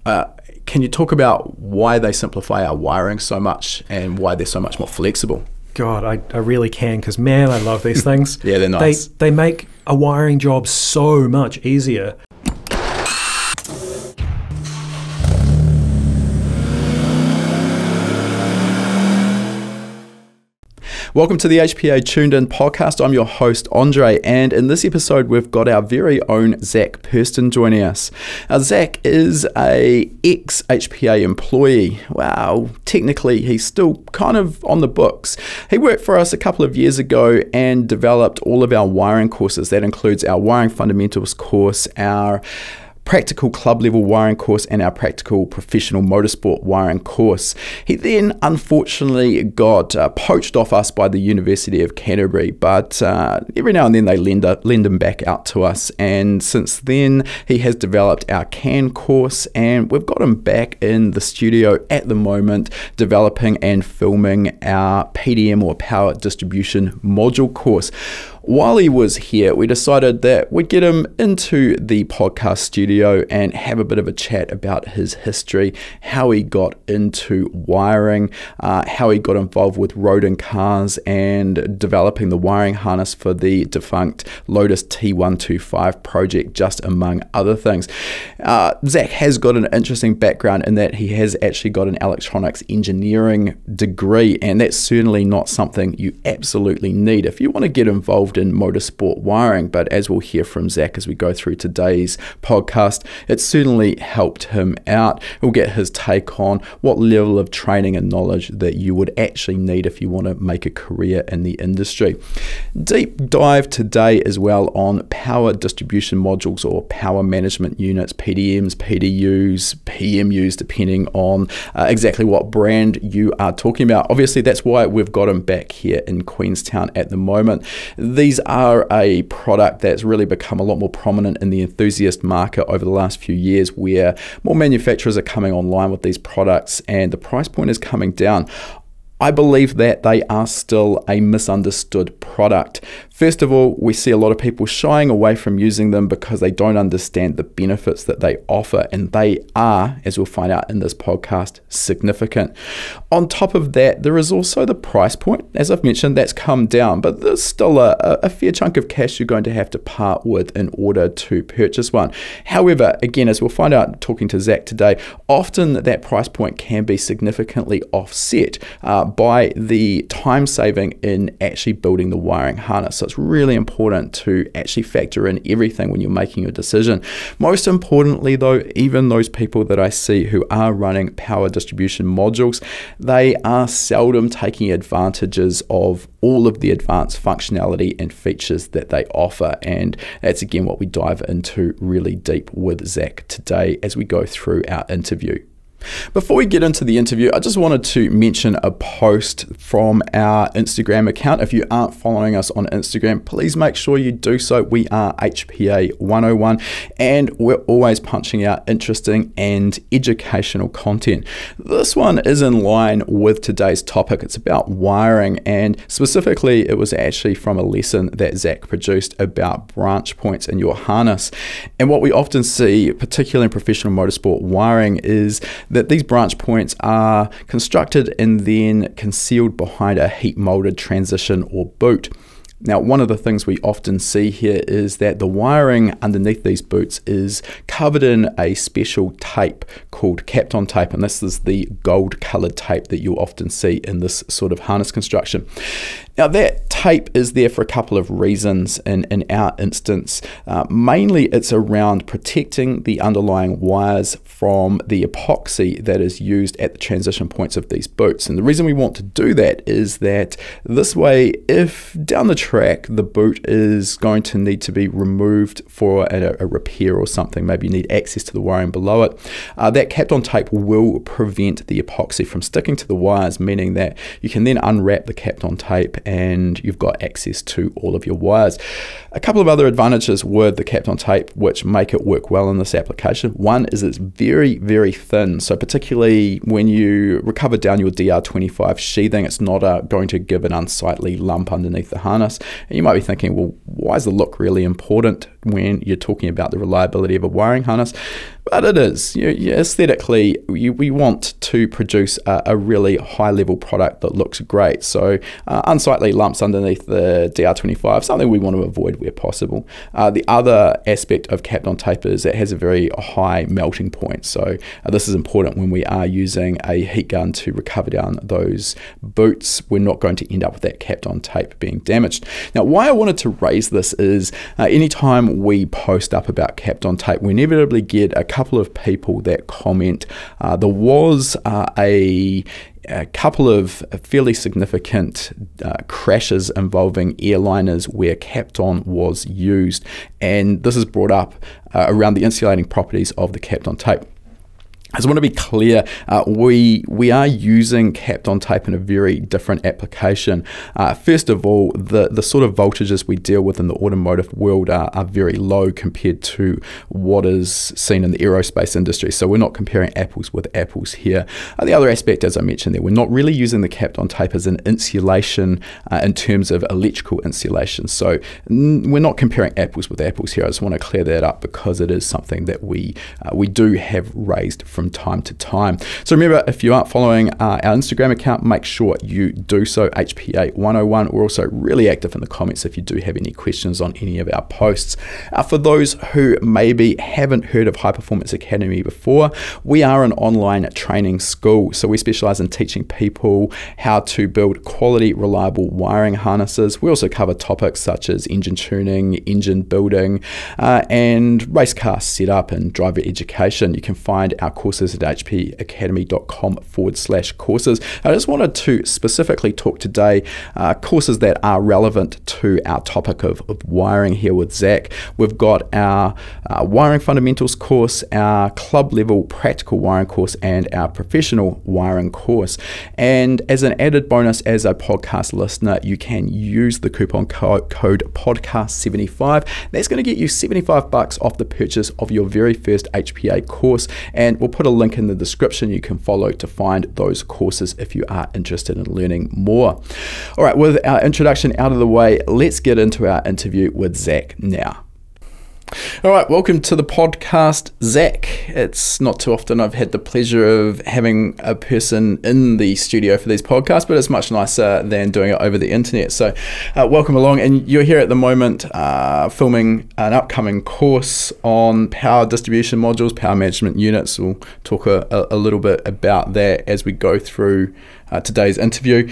Can you talk about why they simplify our wiring so much and why they're so much more flexible? God, I really can, because man, I love these things. Yeah, they're nice. They make a wiring job so much easier. Welcome to the HPA Tuned In podcast. I'm your host, Andre, and in this episode, we've got our very own Zac Perston joining us. Now, Zac is a ex-HPA employee. Wow, technically, he's still kind of on the books. He worked for us a couple of years ago and developed all of our wiring courses. That includes our wiring fundamentals course, our practical club level wiring course, and our practical professional motorsport wiring course. He then unfortunately got poached off us by the University of Canterbury, but every now and then they lend him back out to us, and since then he has developed our CAN course, and we've got him back in the studio at the moment developing and filming our PDM or power distribution module course. While he was here, we decided that we'd get him into the podcast studio and have a bit of a chat about his history, how he got into wiring, how he got involved with Rodin Cars and developing the wiring harness for the defunct Lotus T125 Project, just among other things. Zac has got an interesting background in that he has actually got an electronics engineering degree, and that's certainly not something you absolutely need if you want to get involved in motorsport wiring. But as we'll hear from Zac as we go through today's podcast, it certainly helped him out. We'll get his take on what level of training and knowledge that you would actually need if you want to make a career in the industry. Deep dive today as well on power distribution modules or power management units, PDMs, PDUs, PMUs, depending on exactly what brand you are talking about. Obviously, that's why we've got him back here in Queenstown at the moment. These are a product that's really become a lot more prominent in the enthusiast market over the last few years, where more manufacturers are coming online with these products and the price point is coming down. I believe that they are still a misunderstood product. First of all, we see a lot of people shying away from using them because they don't understand the benefits that they offer, and they are, as we'll find out in this podcast, significant. On top of that, there is also the price point. As I've mentioned, that's come down, but there's still a fair chunk of cash you're going to have to part with in order to purchase one. However, again, as we'll find out talking to Zac today, often that price point can be significantly offset by the time saving in actually building the wiring harness. So it's really important to actually factor in everything when you're making your decision. Most importantly though, even those people that I see who are running power distribution modules, they are seldom taking advantages of all of the advanced functionality and features that they offer. And that's again what we dive into really deep with Zac today as we go through our interview. Before we get into the interview, I just wanted to mention a post from our Instagram account. If you aren't following us on Instagram, please make sure you do so. We are HPA 101 and we're always punching out interesting and educational content. This one is in line with today's topic. It's about wiring, and specifically it was actually from a lesson that Zac produced about branch points in your harness. And what we often see, particularly in professional motorsport wiring, is that these branch points are constructed and then concealed behind a heat molded transition or boot. Now, one of the things we often see here is that the wiring underneath these boots is covered in a special tape called Kapton tape, and this is the gold colored tape that you'll often see in this sort of harness construction. Now, that tape is there for a couple of reasons in our instance. Mainly it's around protecting the underlying wires from the epoxy that is used at the transition points of these boots. And the reason we want to do that is that this way, if down the track the boot is going to need to be removed for a repair or something, maybe you need access to the wiring below it, that Kapton tape will prevent the epoxy from sticking to the wires, meaning that you can then unwrap the Kapton tape and you've got access to all of your wires. A couple of other advantages with the Kapton tape which make it work well in this application. One is it's very, very thin, so particularly when you recover down your DR25 sheathing, it's not going to give an unsightly lump underneath the harness. And you might be thinking, well, why is the look really important when you're talking about the reliability of a wiring harness? But it is. Aesthetically, we want to produce a really high-level product that looks great. So unsightly lumps underneath the DR25, something we want to avoid where possible. The other aspect of capped-on tape is it has a very high melting point. So this is important when we are using a heat gun to recover down those boots. We're not going to end up with that capped-on tape being damaged. Now, why I wanted to raise this is anytime we post up about capped-on tape, we inevitably get a couple of people that comment. There was a couple of fairly significant crashes involving airliners where capped-on was used, and this is brought up around the insulating properties of the capped-on tape. I just want to be clear, we are using capped-on tape in a very different application. First of all, the sort of voltages we deal with in the automotive world are very low compared to what is seen in the aerospace industry. So we're not comparing apples with apples here. The other aspect, as I mentioned there, we're not really using the capped-on tape as an insulation in terms of electrical insulation. So we're not comparing apples with apples here. I just want to clear that up because it is something that we do have raised from time to time. So remember, if you aren't following our Instagram account, make sure you do so, HPA 101. We're also really active in the comments if you do have any questions on any of our posts. For those who maybe haven't heard of High Performance Academy before, we are an online training school. So we specialize in teaching people how to build quality, reliable wiring harnesses. We also cover topics such as engine tuning, engine building, and race car setup and driver education. You can find our courses at hpacademy.com/courses. I just wanted to specifically talk today courses that are relevant to our topic of wiring here with Zac. We've got our wiring fundamentals course, our club level practical wiring course, and our professional wiring course. And as an added bonus, as a podcast listener, you can use the coupon code podcast75. That's going to get you $75 off the purchase of your very first HPA course, and we'll put a link in the description you can follow to find those courses if you are interested in learning more. All right, with our introduction out of the way, let's get into our interview with Zac now. All right, welcome to the podcast, Zac. It's not too often I've had the pleasure of having a person in the studio for these podcasts, but it's much nicer than doing it over the internet. So welcome along, and you're here at the moment filming an upcoming course on power distribution modules, power management units. We'll talk a little bit about that as we go through today's interview.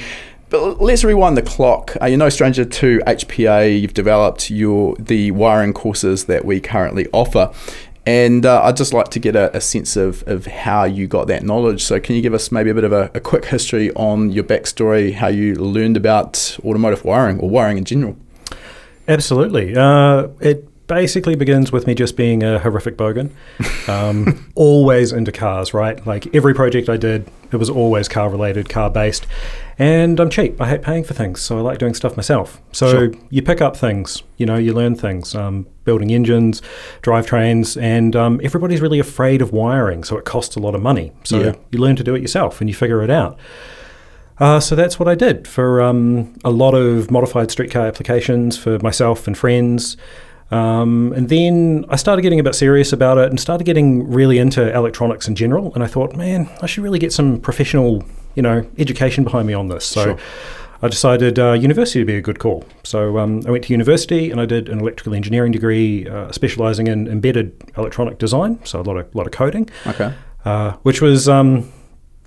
But let's rewind the clock. You're no stranger to HPA. You've developed the wiring courses that we currently offer. And I'd just like to get a sense of how you got that knowledge. So can you give us maybe a bit of a quick history on your backstory, how you learned about automotive wiring or wiring in general? Absolutely. It basically begins with me just being a horrific bogan. Always into cars, right? Like every project I did, it was always car related, car based. And I'm cheap. I hate paying for things, so I like doing stuff myself. So Sure. You pick up things, you learn things, building engines, drivetrains, and everybody's really afraid of wiring, so it costs a lot of money. So you learn to do it yourself and you figure it out. So that's what I did for a lot of modified streetcar applications for myself and friends. And then I started getting a bit serious about it and started getting really into electronics in general. And I thought, man, I should really get some professional, education behind me on this. So Sure. I decided university would be a good call. So I went to university and I did an electrical engineering degree, specializing in embedded electronic design. So a lot of coding, Okay. which was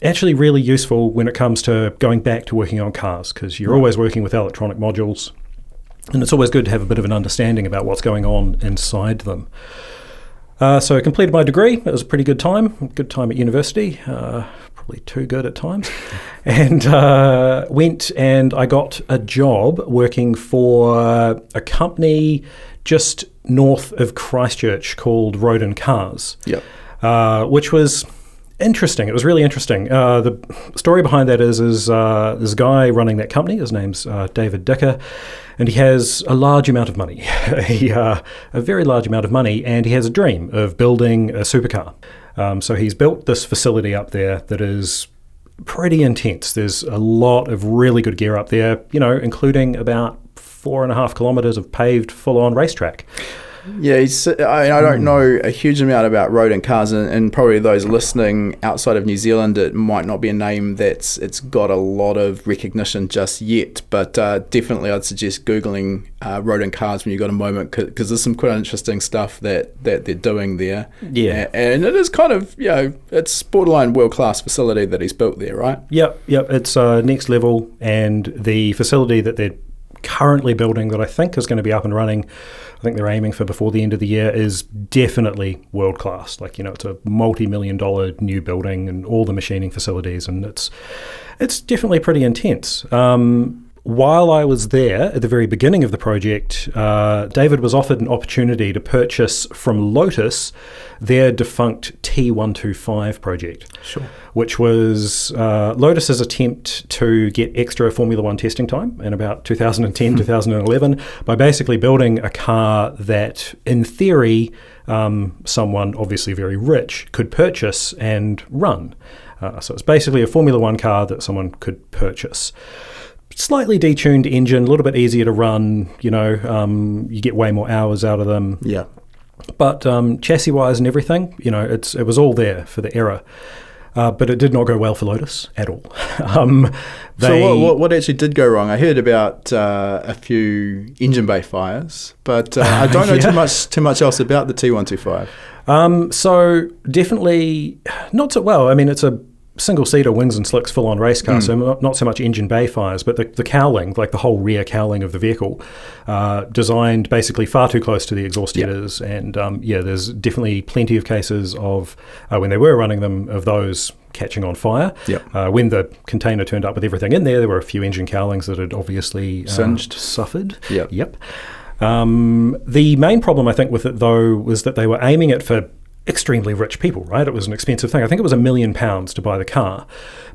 actually really useful when it comes to going back to working on cars, because you're always working with electronic modules. And it's always good to have a bit of an understanding about what's going on inside them. So I completed my degree. It was a pretty good time at university, probably too good at times. And went and I got a job working for a company just north of Christchurch called Rodin Cars, which was interesting. It was really interesting. The story behind that is this guy running that company, his name's David Dicker, and he has a large amount of money, a very large amount of money, and he has a dream of building a supercar. So he's built this facility up there that is pretty intense. There's a lot of really good gear up there, including about 4.5 kilometers of paved full-on racetrack. Yeah, I don't know a huge amount about Rodin Cars, and probably those listening outside of New Zealand, it might not be a name it's got a lot of recognition just yet, but definitely I'd suggest Googling Rodin Cars when you've got a moment, because there's some quite interesting stuff that they're doing there. Yeah. And it is kind of, it's borderline world-class facility that he's built there, right? Yep, it's next level, and the facility that they're currently building that I think is going to be up and running, I think they're aiming for before the end of the year, is definitely world class. Like, it's a multi-million-dollar new building and all the machining facilities, and it's definitely pretty intense. While I was there at the very beginning of the project, David was offered an opportunity to purchase from Lotus their defunct T125 project. Sure. Which was Lotus's attempt to get extra Formula One testing time in about 2010, 2011, by basically building a car that, in theory, someone obviously very rich could purchase and run. So it's basically a Formula One car that someone could purchase. Slightly detuned engine, a little bit easier to run, you get way more hours out of them. Yeah. But chassis-wise and everything, it was all there for the era. But it did not go well for Lotus at all. So what actually did go wrong? I heard about a few engine bay fires, but I don't know too much else about the T125. So definitely not so well. I mean, it's a single-seater wings and slicks full-on race car, so not so much engine bay fires, but the cowling, like the whole rear cowling of the vehicle, designed basically far too close to the exhaust headers, and there's definitely plenty of cases of, when they were running them, of those catching on fire. When the container turned up with everything in there were a few engine cowlings that had obviously suffered. The main problem, I think, with it, though, was that they were aiming it for extremely rich people, right? It was an expensive thing. I think it was £1 million to buy the car,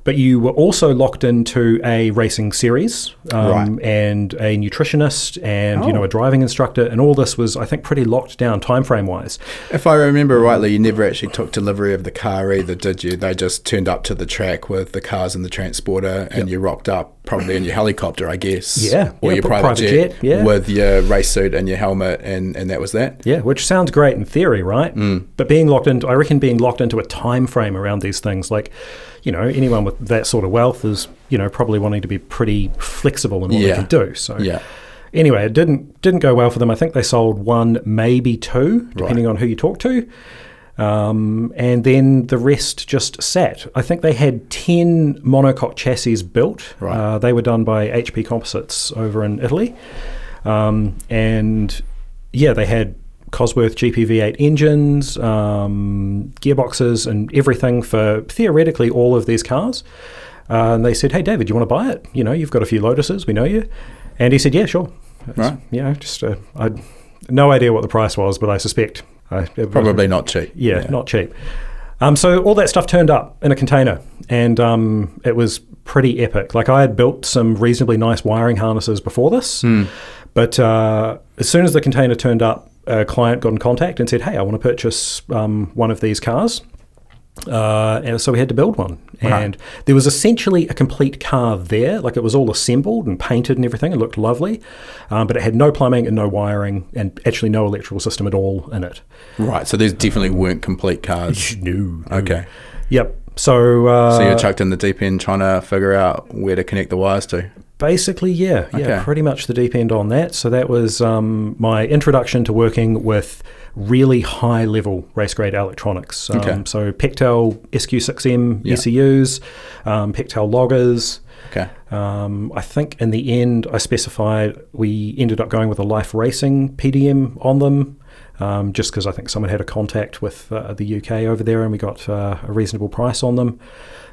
but you were also locked into a racing series, and a nutritionist, and a driving instructor, and all this was, I think, pretty locked down time frame wise. If I remember rightly, you never actually took delivery of the car either, did you? They just turned up to the track with the cars and the transporter, and you rocked up probably in your helicopter, I guess, or your private jet with your race suit and your helmet, and that was that. Yeah, which sounds great in theory, right? But being locked into a time frame around these things, like, anyone with that sort of wealth is, probably wanting to be pretty flexible in what they can do. So anyway, it didn't go well for them. I think they sold one, maybe two, depending on who you talk to. And then the rest just sat. I think they had 10 monocoque chassis built. They were done by HP Composites over in Italy. And they had Cosworth GP-V8 engines, gearboxes, and everything for theoretically all of these cars. And they said, "Hey, David, you want to buy it? You've got a few Lotuses, we know you." And he said, "Yeah, sure." Just I no idea what the price was, but I suspect probably not cheap. Not cheap. So all that stuff turned up in a container, and it was pretty epic. Like, I had built some reasonably nice wiring harnesses before this, but as soon as the container turned up, a client got in contact and said, "Hey, I want to purchase one of these cars." And so we had to build one. And there was essentially a complete car there. Like, it was all assembled and painted and everything. It looked lovely. But it had no plumbing and no wiring and actually no electrical system at all in it. Right. So these definitely weren't complete cars. No. Okay. Yep. So you're chucked in the deep end trying to figure out where to connect the wires to. Basically, pretty much the deep end on that. So that was my introduction to working with really high-level race-grade electronics. So Pectel SQ6M ECUs, Pectel loggers. I think in the end, I specified we ended up going with a Life Racing PDM on them, just because I think someone had a contact with the UK over there, and we got a reasonable price on them.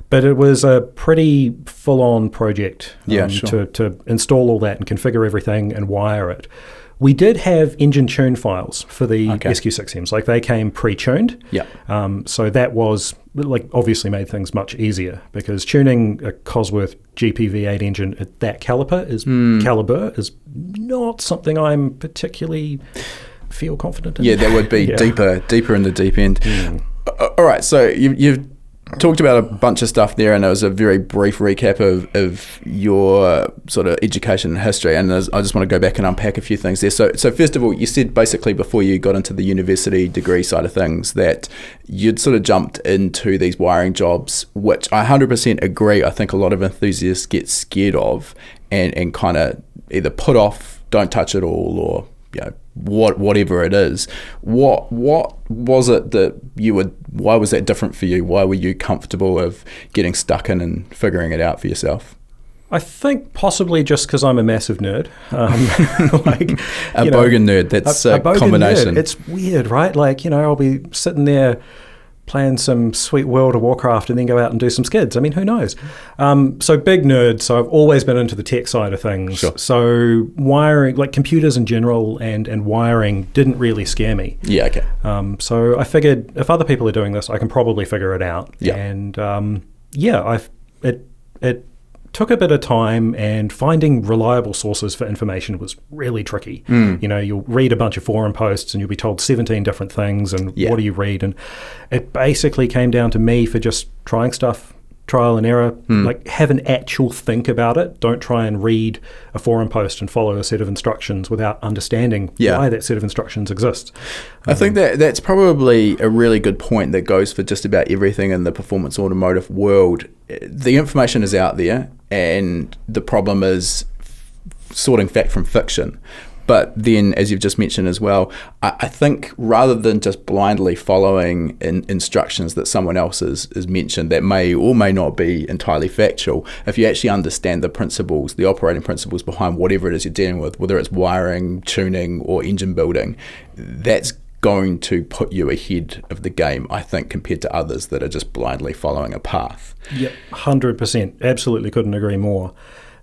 But it was a pretty full-on project to install all that and configure everything and wire it. We did have engine tune files for the SQ6Ms. Like, they came pre-tuned. So that was, like, obviously made things much easier, because tuning a Cosworth GP-V8 engine at that caliber is not something I'm particularly feel confident in. Yeah, that would be deeper in the deep end. All right, so you've talked about a bunch of stuff there, and it was a very brief recap of your sort of education and history, and I just want to go back and unpack a few things there. So first of all, you said basically before you got into the university degree side of things that you'd sort of jumped into these wiring jobs, which I 100% agree. I think a lot of enthusiasts get scared of and kind of either put off, don't touch it all, or whatever it is. What was it that why was that different for you? Why were you comfortable of getting stuck in and figuring it out for yourself? I think possibly just because I'm a massive nerd. A bogan nerd, that's a combination. Nerd. It's weird, right? I'll be sitting there playing some sweet World of Warcraft and then go out and do some skids. I mean, who knows? So big nerd, so I've always been into the tech side of things. Sure. So wiring, like computers in general and wiring didn't really scare me. Yeah, okay. So I figured if other people are doing this, I can probably figure it out. Yeah. And it took a bit of time, and finding reliable sources for information was really tricky. You'll read a bunch of forum posts and you'll be told 17 different things, and what do you read? And it basically came down to me for just trying stuff, trial and error, like have an actual think about it. Don't try and read a forum post and follow a set of instructions without understanding why that set of instructions exists. I think that's probably a really good point that goes for just about everything in the performance automotive world. The information is out there, and the problem is sorting fact from fiction. But then, as you've just mentioned as well, I think rather than just blindly following instructions that someone else has mentioned that may or may not be entirely factual, if you actually understand the principles, the operating principles behind whatever it is you're dealing with, whether it's wiring, tuning, or engine building, that's going to put you ahead of the game, I think, compared to others that are just blindly following a path. Yep, 100%. Absolutely couldn't agree more.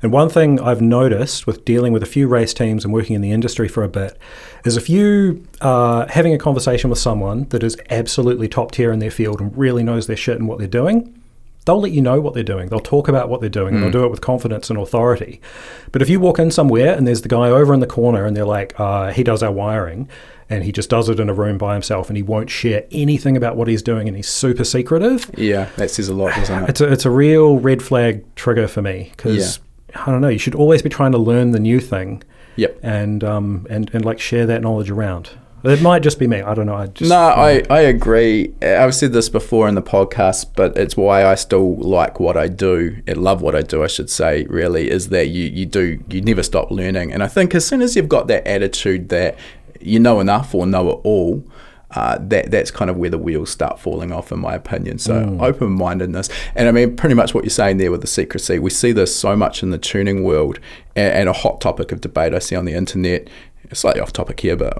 And one thing I've noticed with dealing with a few race teams and working in the industry for a bit is if you are having a conversation with someone that is absolutely top tier in their field and really knows their shit and what they're doing, they'll let you know what they're doing. They'll talk about what they're doing, and they'll do it with confidence and authority. But if you walk in somewhere and there's the guy over in the corner and they're like, he does our wiring, and he just does it in a room by himself, and he won't share anything about what he's doing, and he's super secretive. Yeah, that says a lot, doesn't it? It's a real red flag trigger for me, because I don't know, you should always be trying to learn the new thing. Yep. And like share that knowledge around. It might just be me. I don't know. I agree. I've said this before in the podcast, but it's why I still like what I do. I love what I do, I should say, really, is that you never stop learning. And I think as soon as you've got that attitude that you know enough or know it all, that's kind of where the wheels start falling off, in my opinion. So open-mindedness. And I mean, pretty much what you're saying there with the secrecy, we see this so much in the tuning world, and a hot topic of debate I see on the internet, slightly off topic here, but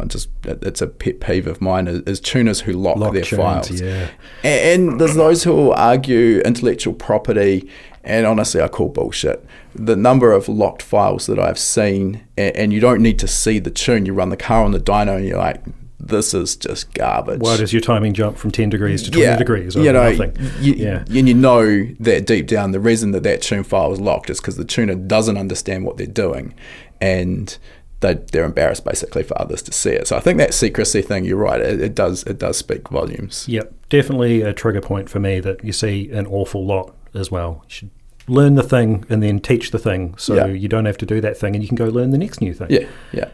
it's a pet peeve of mine, is tuners who lock their tunes, files. Yeah. And there's those who will argue intellectual property, and honestly, I call bullshit. The number of locked files that I've seen, and you don't need to see the tune. You run the car on the dyno, and you're like, this is just garbage. Why does your timing jump from 10 degrees to 20 degrees? Nothing. And you know that deep down, the reason that tune file is locked is because the tuner doesn't understand what they're doing, and they're embarrassed basically for others to see it. So I think that secrecy thing, you're right, it does speak volumes. Yep, definitely a trigger point for me that you see an awful lot as well. You should learn the thing and then teach the thing, so you don't have to do that thing and you can go learn the next new thing. Yeah.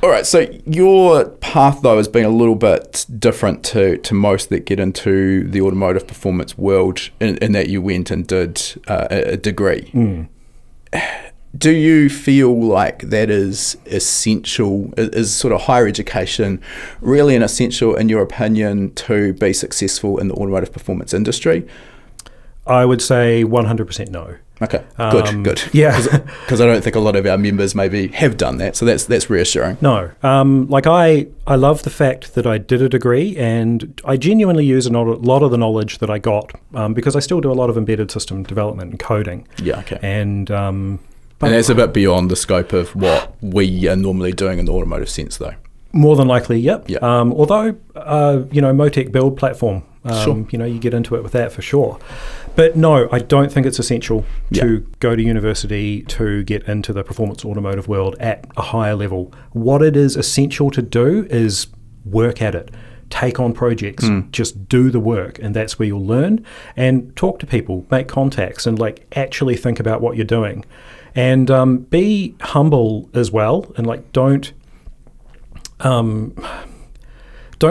All right, so your path though has been a little bit different to most that get into the automotive performance world, in that you went and did a degree. Do you feel like that is essential? Is sort of higher education really an essential, in your opinion, to be successful in the automotive performance industry? I would say 100% no. Okay, good. Yeah. Because I don't think a lot of our members maybe have done that, so that's reassuring. No. I love the fact that I did a degree, and I genuinely use a lot of the knowledge that I got, because I still do a lot of embedded system development and coding. Yeah, okay. And that's a bit beyond the scope of what we are normally doing in the automotive sense, though. More than likely, yep. Although, Motec build platform, sure. You get into it with that for sure. But no, I don't think it's essential to go to university to get into the performance automotive world at a higher level. What it is essential to do is work at it. take on projects, just do the work, and that's where you'll learn. And talk to people, make contacts, and like actually think about what you're doing. And be humble as well, and like don't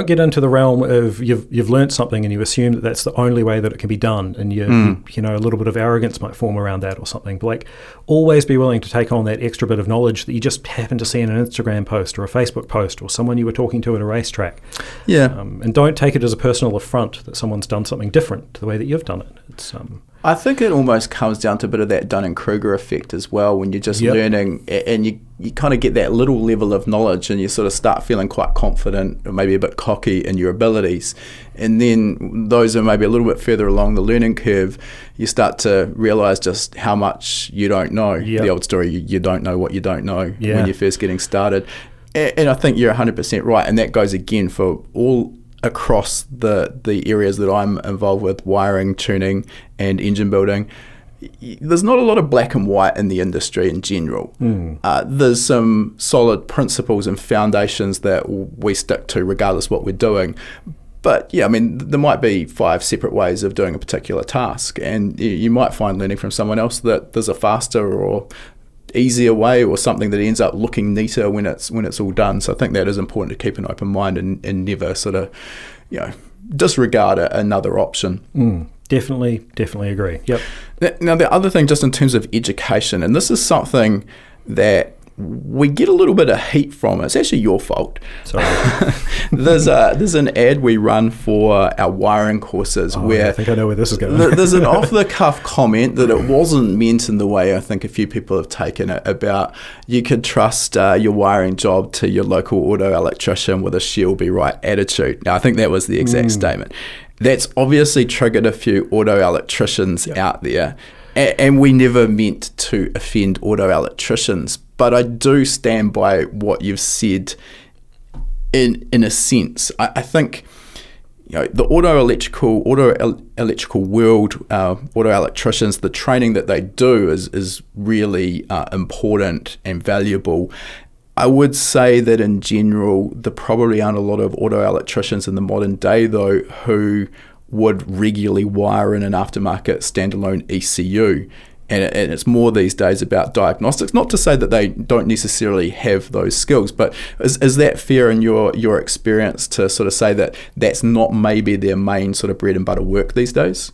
get into the realm of you've learnt something and you assume that that's the only way that it can be done, and you know, a little bit of arrogance might form around that or something. But like, always be willing to take on that extra bit of knowledge that you just happen to see in an Instagram post or a Facebook post or someone you were talking to at a racetrack. And don't take it as a personal affront that someone's done something different to the way that you've done it. It's I think it almost comes down to a bit of that Dunning Krueger effect as well, when you're just learning and you kind of get that little level of knowledge and you sort of start feeling quite confident or maybe a bit cocky in your abilities. And then those are maybe a little bit further along the learning curve, you start to realise just how much you don't know. The old story, you don't know what you don't know when you're first getting started. And I think you're 100% right, and that goes again for all across the areas that I'm involved with, wiring, tuning and engine building. There's not a lot of black and white in the industry in general. There's some solid principles and foundations that we stick to regardless what we're doing. But yeah, I mean, there might be 5 separate ways of doing a particular task, and you might find learning from someone else that there's a faster or easier way or something that ends up looking neater when it's all done. So I think that is important to keep an open mind and never sort of, you know, disregard another option. Definitely agree. Now the other thing, just in terms of education, and this is something that we get a little bit of heat from. It's actually your fault. Sorry. There's an ad we run for our wiring courses where I think I know where this is going. There's an off-the-cuff comment that it wasn't meant in the way I think a few people have taken it, about you could trust your wiring job to your local auto electrician with a she'll be right attitude. Now I think that was the exact statement. That's obviously triggered a few auto electricians out there, and we never meant to offend auto electricians. But I do stand by what you've said in a sense. I think, you know, the auto electrical world, auto electricians, the training that they do is really important and valuable. I would say that in general, there probably aren't a lot of auto electricians in the modern day, though, who would regularly wire in an aftermarket standalone ECU. And it's more these days about diagnostics. Not to say that they don't necessarily have those skills, but is that fair in your experience to sort of say that that's not maybe their main sort of bread and butter work these days?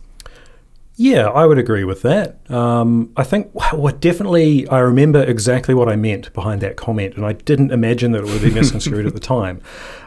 Yeah, I would agree with that. I think definitely I remember exactly what I meant behind that comment, and I didn't imagine that it would be misconstrued at the time.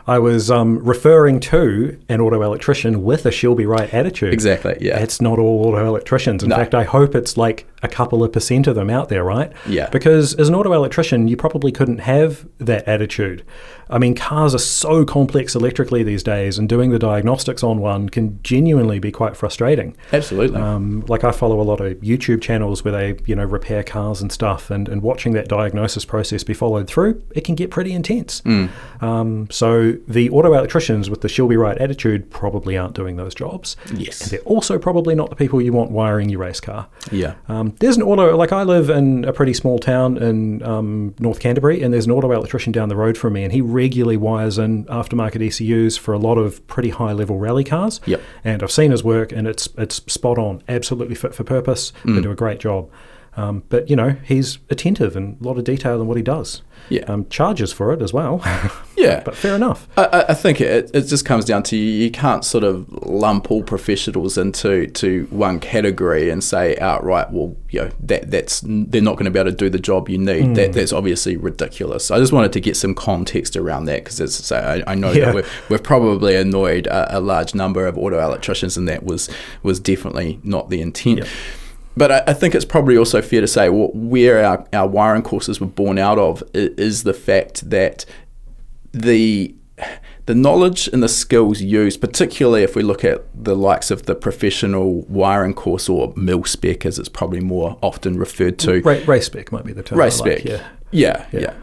I was referring to an auto electrician with a she'll be right attitude. Exactly, yeah. It's not all auto electricians. In fact, I hope it's like a couple of % of them out there, right? Yeah. Because as an auto electrician, you probably couldn't have that attitude. I mean, cars are so complex electrically these days, and doing the diagnostics on one can genuinely be quite frustrating. Absolutely. Like I follow a lot of YouTube channels where they, you know, repair cars and stuff, and watching that diagnosis process be followed through, it can get pretty intense. So the auto electricians with the she'll be right attitude probably aren't doing those jobs. Yes. And they're also probably not the people you want wiring your race car. Yeah. There's an auto, like I live in a pretty small town in North Canterbury, and there's an auto electrician down the road from me, and he regularly wires in aftermarket ECUs for a lot of pretty high level rally cars. Yep. And I've seen his work, and it's spot on, absolutely fit for purpose. They do a great job. But, you know, he's attentive and a lot of detail in what he does. Yeah. Charges for it as well. Yeah. But fair enough. I think it just comes down to you can't sort of lump all professionals into one category and say outright, well, you know, they're not going to be able to do the job you need. That's obviously ridiculous. I just wanted to get some context around that, because I know that we've probably annoyed a large number of auto electricians, and that was definitely not the intent. Yep. But I think it's probably also fair to say where our wiring courses were born out of is the fact that the knowledge and the skills used, particularly if we look at the likes of the professional wiring course, or mil spec as it's probably more often referred to. Race spec might be the term. Race spec, yeah.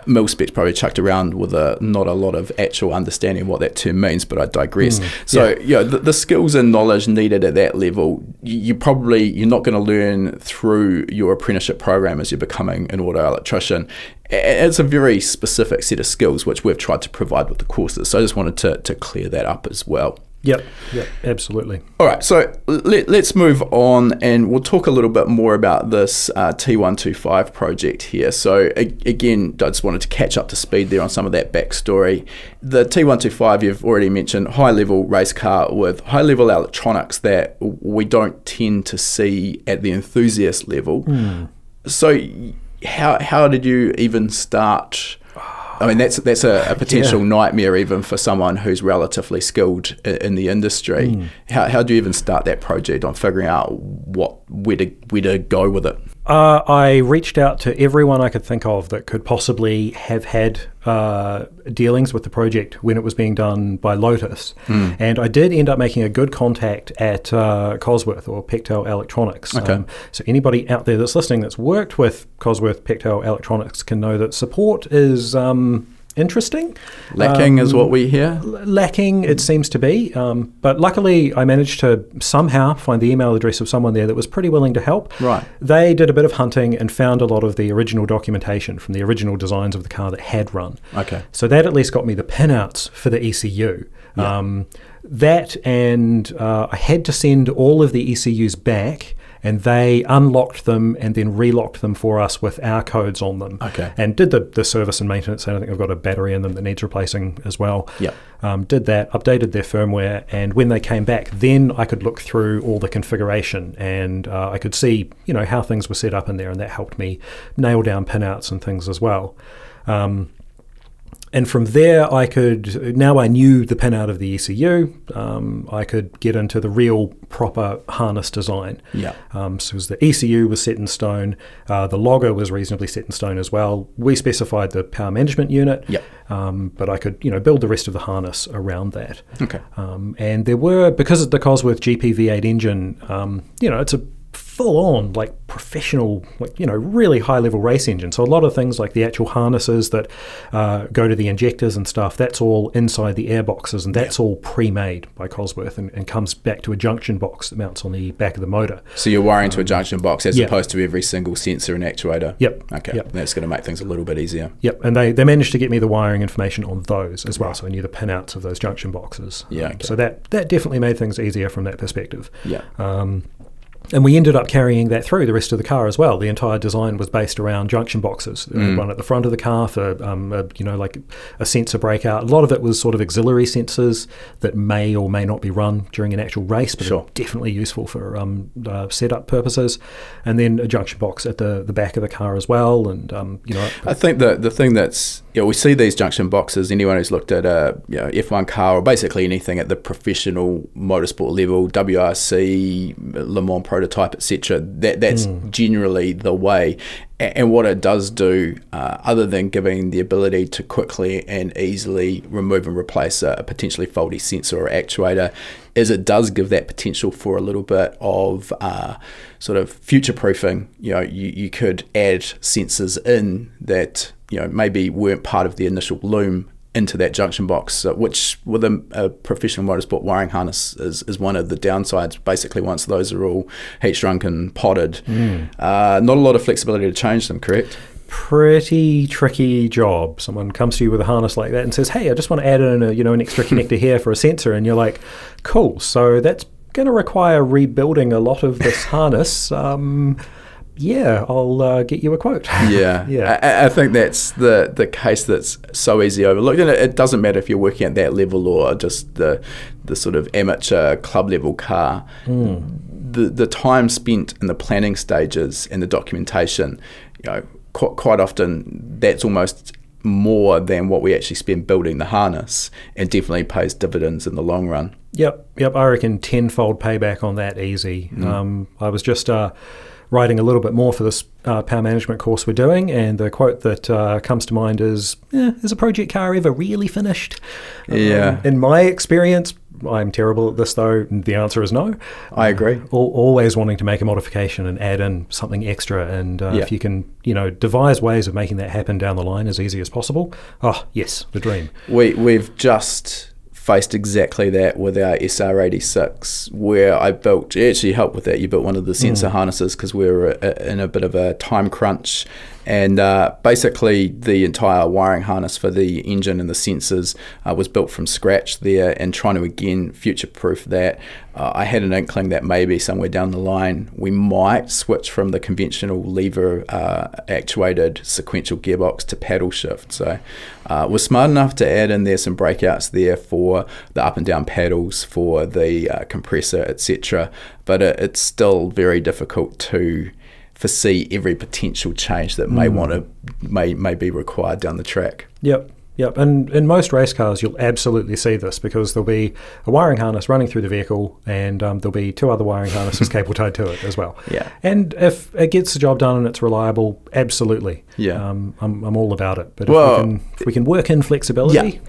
Mil spec's probably chucked around with not a lot of actual understanding of what that term means, but I digress. So, the skills and knowledge needed at that level, you're not going to learn through your apprenticeship program as you're becoming an auto electrician. it's a very specific set of skills which we've tried to provide with the courses. So I just wanted to clear that up as well. Yep, absolutely. All right, so let's move on, and we'll talk a little bit more about this T125 project here. So again, I just wanted to catch up to speed there on some of that backstory. The T125, you've already mentioned, high-level race car with high-level electronics that we don't tend to see at the enthusiast level. So how did you even start? I mean, that's a potential nightmare even for someone who's relatively skilled in the industry. How do you even start that project on figuring out where to go with it? I reached out to everyone I could think of that could possibly have had dealings with the project when it was being done by Lotus. And I did end up making a good contact at Cosworth or Pectel Electronics. Okay. So anybody out there that's listening that's worked with Cosworth Pectel Electronics can know that support is interesting. Lacking is what we hear? Lacking, it seems to be. But luckily, I managed to somehow find the email address of someone there that was pretty willing to help. Right. They did a bit of hunting and found a lot of the original documentation from the original designs of the car that had run. Okay. So that at least got me the pinouts for the ECU. Yeah. That and I had to send all of the ECUs back, and they unlocked them and then relocked them for us with our codes on them. Okay. And did the service and maintenance. I think I've got a battery in them that needs replacing as well. Yeah. Did that, updated their firmware, and when they came back, then I could look through all the configuration, and I could see, how things were set up in there, and that helped me nail down pinouts and things as well. And from there, now I knew the pinout of the ECU, I could get into the real proper harness design. Yeah. So the ECU was set in stone, the logger was reasonably set in stone as well. We specified the power management unit, but I could, build the rest of the harness around that. Okay. And there were, because of the Cosworth GP-V8 engine, it's a full-on, professional, really high-level race engine. So a lot of things like the actual harnesses that go to the injectors and stuff, that's all inside the air boxes, and that's all pre-made by Cosworth and comes back to a junction box that mounts on the back of the motor. So you're wiring to a junction box as opposed to every single sensor and actuator? Yep. Okay. Yep. That's going to make things a little bit easier. Yep. And they managed to get me the wiring information on those as well, so I knew the pinouts of those junction boxes. Yeah. Okay. So that definitely made things easier from that perspective. Yeah. And we ended up carrying that through the rest of the car as well. The entire design was based around junction boxes. One at the front of the car for, a sensor breakout. A lot of it was sort of auxiliary sensors that may or may not be run during an actual race, but are definitely useful for setup purposes. And then a junction box at the back of the car as well. And I think the thing that's we see these junction boxes. Anyone who's looked at a F1 car or basically anything at the professional motorsport level, WRC, Le Mans prototype, etc. That's generally the way. And what it does do, other than giving the ability to quickly and easily remove and replace a potentially faulty sensor or actuator, is it does give that potential for a little bit of sort of future-proofing. You could add sensors in that maybe weren't part of the initial loom into that junction box, which with a professional motorsport wiring harness is one of the downsides. Basically, once those are all heat shrunk and potted, not a lot of flexibility to change them, correct? Pretty tricky job. Someone comes to you with a harness like that and says, hey, I just want to add in an extra connector here for a sensor, and you're like, cool, so that's going to require rebuilding a lot of this harness. Yeah, I'll get you a quote. I think that's the case that's so easy overlooked, and it doesn't matter if you're working at that level or just the sort of amateur club level car. The time spent in the planning stages and the documentation, quite often that's almost more than what we actually spend building the harness, and definitely pays dividends in the long run. Yep. I reckon tenfold payback on that easy. I was just writing a little bit more for this power management course we're doing, and the quote that comes to mind is a project car ever really finished? In my experience, I'm terrible at this though, and the answer is no. I agree. Always wanting to make a modification and add in something extra, and if you can devise ways of making that happen down the line as easy as possible, yes, the dream. We've just faced exactly that with our SR86, where I actually helped with that. You built one of the sensor harnesses because we were in a bit of a time crunch, And basically the entire wiring harness for the engine and the sensors was built from scratch there, and trying to again future-proof that. I had an inkling that maybe somewhere down the line we might switch from the conventional lever actuated sequential gearbox to paddle shift. So we're smart enough to add in there some breakouts there for the up and down paddles, for the compressor, etc. But it's still very difficult to foresee every potential change that may be required down the track. Yep, and in most race cars you'll absolutely see this, because there'll be a wiring harness running through the vehicle, and there'll be two other wiring harnesses cable tied to it as well. Yeah. And if it gets the job done and it's reliable, absolutely. Yeah. I'm all about it. But if we can work in flexibility,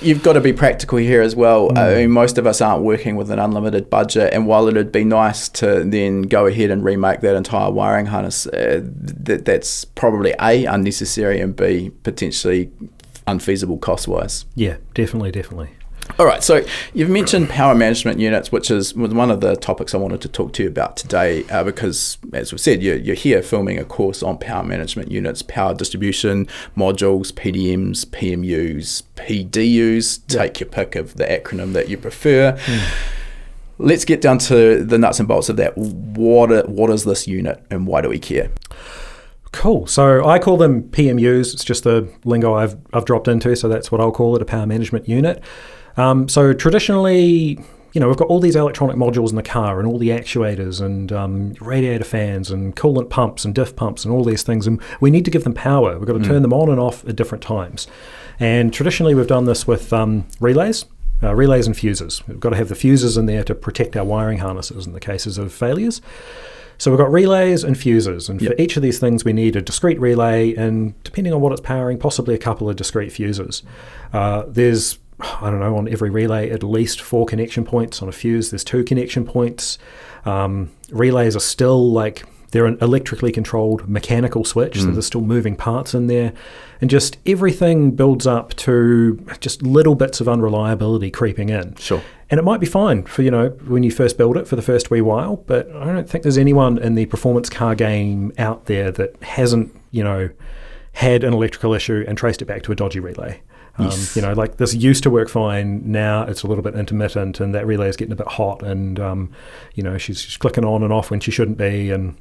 you've got to be practical here as well. I mean, most of us aren't working with an unlimited budget, and while it'd be nice to then go ahead and remake that entire wiring harness, that's probably A, unnecessary, and B, potentially unfeasible cost-wise. Yeah, definitely. All right, so you've mentioned power management units, which was one of the topics I wanted to talk to you about today, because, as we've said, you're here filming a course on power management units, power distribution modules, PDMs, PMUs, PDUs. Take your pick of the acronym that you prefer. Let's get down to the nuts and bolts of that. What is this unit, and why do we care? Cool. So I call them PMUs. It's just the lingo I've dropped into, so that's what I'll call it, a power management unit. So traditionally, we've got all these electronic modules in the car, and all the actuators, and radiator fans, and coolant pumps, and diff pumps, and all these things, and we need to give them power. We've got to turn them on and off at different times. And traditionally we've done this with relays and fuses. We've got to have the fuses in there to protect our wiring harnesses in the cases of failures. So we've got relays and fuses, and for each of these things we need a discrete relay, and depending on what it's powering, possibly a couple of discrete fuses. There's, I don't know, on every relay at least 4 connection points. On a fuse there's 2 connection points. Relays are still they're an electrically controlled mechanical switch, so there's still moving parts in there. And just everything builds up to just little bits of unreliability creeping in. Sure. And it might be fine for, when you first build it for the first wee while, but I don't think there's anyone in the performance car game out there that hasn't, had an electrical issue and traced it back to a dodgy relay. Yes. This used to work fine, now it's a little bit intermittent, and that relay is getting a bit hot, and, she's clicking on and off when she shouldn't be, and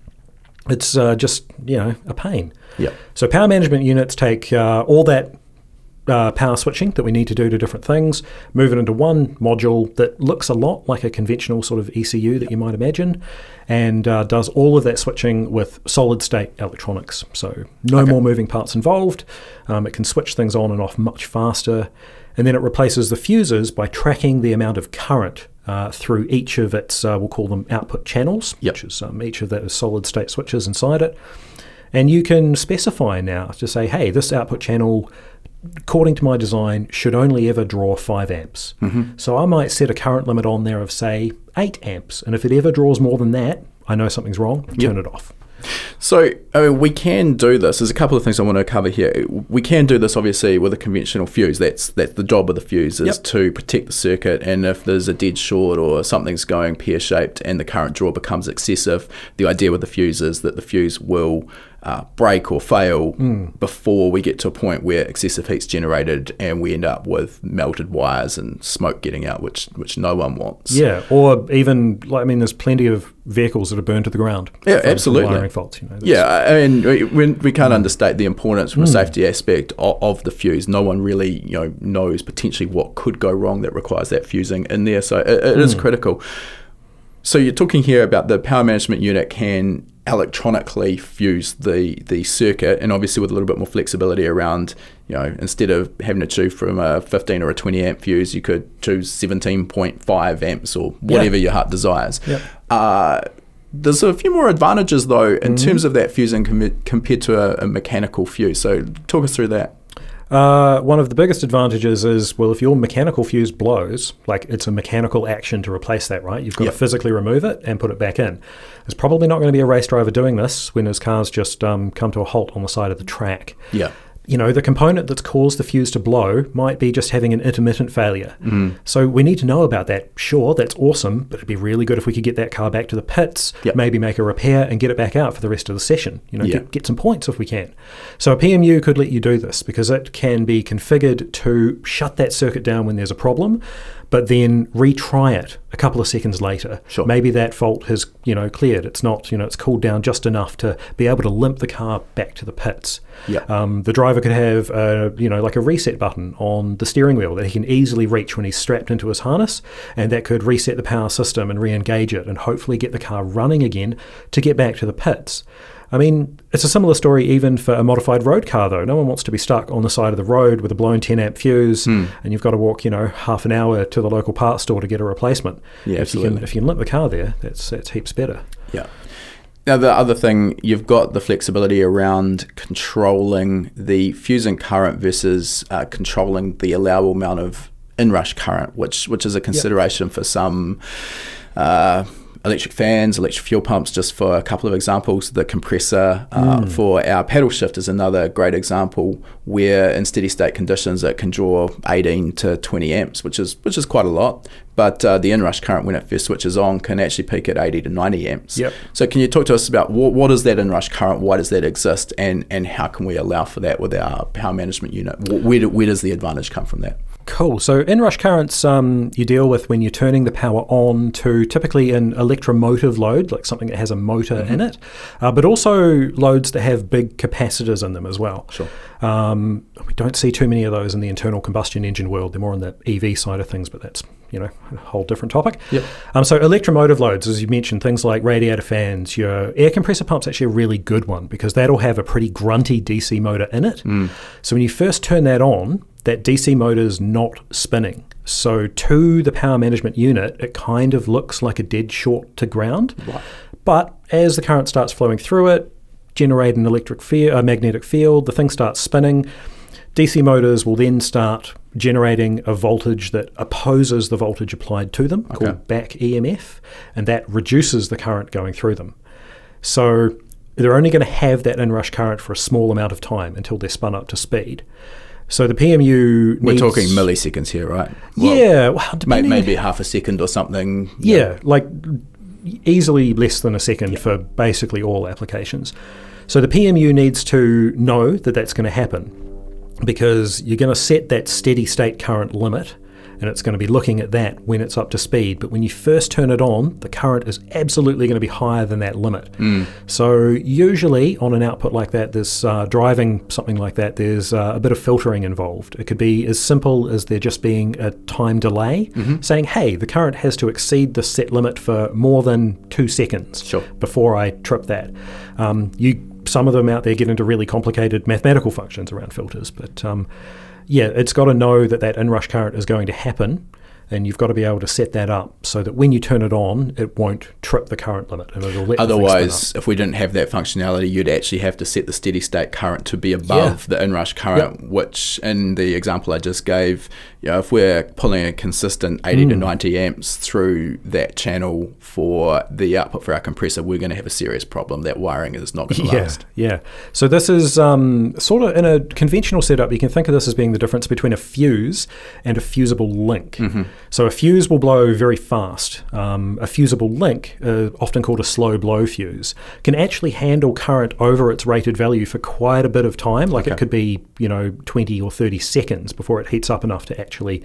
it's just, a pain. Yep. So power management units take all that power switching that we need to do to different things, move it into one module that looks a lot like a conventional sort of ECU that you might imagine, and does all of that switching with solid state electronics. So no more moving parts involved. It can switch things on and off much faster, and then it replaces the fuses by tracking the amount of current through each of its, we'll call them output channels, which is each of those solid state switches inside it. And you can specify now to say, hey, this output channel, according to my design, should only ever draw 5 amps. So I might set a current limit on there of, say, 8 amps. And if it ever draws more than that, I know something's wrong, turn it off. So, we can do this. There's a couple of things I want to cover here. We can do this, obviously, with a conventional fuse. That's the job of the fuse, is to protect the circuit. And if there's a dead short or something's going pear-shaped and the current draw becomes excessive, the idea with the fuse is that the fuse will break or fail before we get to a point where excessive heat's generated and we end up with melted wires and smoke getting out, which no one wants. Yeah, or even, there's plenty of vehicles that are burned to the ground. Yeah, absolutely. Wiring faults, we can't understate the importance from a safety aspect of the fuse. No one really knows potentially what could go wrong that requires that fusing in there. So it is critical. So you're talking here about the power management unit can electronically fuse the circuit, and obviously with a little bit more flexibility around, instead of having to choose from a 15 or a 20 amp fuse, you could choose 17.5 amps or whatever your heart desires. There's a few more advantages though in terms of that fusing compared to a mechanical fuse. So talk us through that. One of the biggest advantages is, well, if your mechanical fuse blows, it's a mechanical action to replace that, right? You've got to physically remove it and put it back in. There's probably not going to be a race driver doing this when his car's just come to a halt on the side of the track. the component that's caused the fuse to blow might be just having an intermittent failure. So we need to know about that. Sure, that's awesome, but it'd be really good if we could get that car back to the pits, maybe make a repair and get it back out for the rest of the session. Get some points if we can. So a PMU could let you do this because it can be configured to shut that circuit down when there's a problem, but then retry it a couple of seconds later. Sure. Maybe that fault has, cleared. It's not, it's cooled down just enough to be able to limp the car back to the pits. The driver could have, like a reset button on the steering wheel that he can easily reach when he's strapped into his harness, and that could reset the power system and re-engage it and hopefully get the car running again to get back to the pits. I mean, it's a similar story even for a modified road car, though. No one wants to be stuck on the side of the road with a blown 10-amp fuse, and you've got to walk, half an hour to the local parts store to get a replacement. If you can limp the car there, that's heaps better. Yeah. Now, the other thing, you've got the flexibility around controlling the fusing current versus controlling the allowable amount of inrush current, which is a consideration for some electric fans, electric fuel pumps, just for a couple of examples. The compressor for our paddle shift is another great example where in steady state conditions it can draw 18 to 20 amps, which is quite a lot. But the inrush current, when it first switches on, can actually peak at 80 to 90 amps. So can you talk to us about what is that inrush current, why does that exist, and how can we allow for that with our power management unit? Where does the advantage come from that? Cool. So inrush currents you deal with when you're turning the power on to typically an electromotive load, like something that has a motor in it, but also loads that have big capacitors in them as well. Sure. We don't see too many of those in the internal combustion engine world. They're more on the EV side of things, but that's a whole different topic. So electromotive loads, as you mentioned, things like radiator fans, your air compressor pump's actually a really good one because that'll have a pretty grunty DC motor in it. So when you first turn that on, that DC motor's not spinning. So to the power management unit, it kind of looks like a dead short to ground. But as the current starts flowing through it, generate an magnetic field, the thing starts spinning. DC motors will then start generating a voltage that opposes the voltage applied to them, called back EMF, and that reduces the current going through them. So they're only going to have that inrush current for a small amount of time until they're spun up to speed. So the PMU We're talking milliseconds here, right? Maybe half a second or something. Like easily less than a second for basically all applications. So the PMU needs to know that that's going to happen because you're going to set that steady state current limit and it's going to be looking at that when it's up to speed. But when you first turn it on, the current is absolutely going to be higher than that limit. So usually on an output like that, there's driving something like that, there's a bit of filtering involved. It could be as simple as there just being a time delay, saying, hey, the current has to exceed the set limit for more than 2 seconds before I trip that. Some of them out there get into really complicated mathematical functions around filters, but it's got to know that that inrush current is going to happen, and you've got to be able to set that up so that when you turn it on, it won't trip the current limit. And it'll let Otherwise, if we didn't have that functionality, you'd actually have to set the steady state current to be above the inrush current, which in the example I just gave, if we're pulling a consistent 80 to 90 amps through that channel for the output for our compressor, we're going to have a serious problem. That wiring is not going to last. So this is sort of in a conventional setup, you can think of this as being the difference between a fuse and a fusible link. So a fuse will blow very fast. A fusible link, often called a slow blow fuse, can actually handle current over its rated value for quite a bit of time. Like it could be 20 or 30 seconds before it heats up enough to actually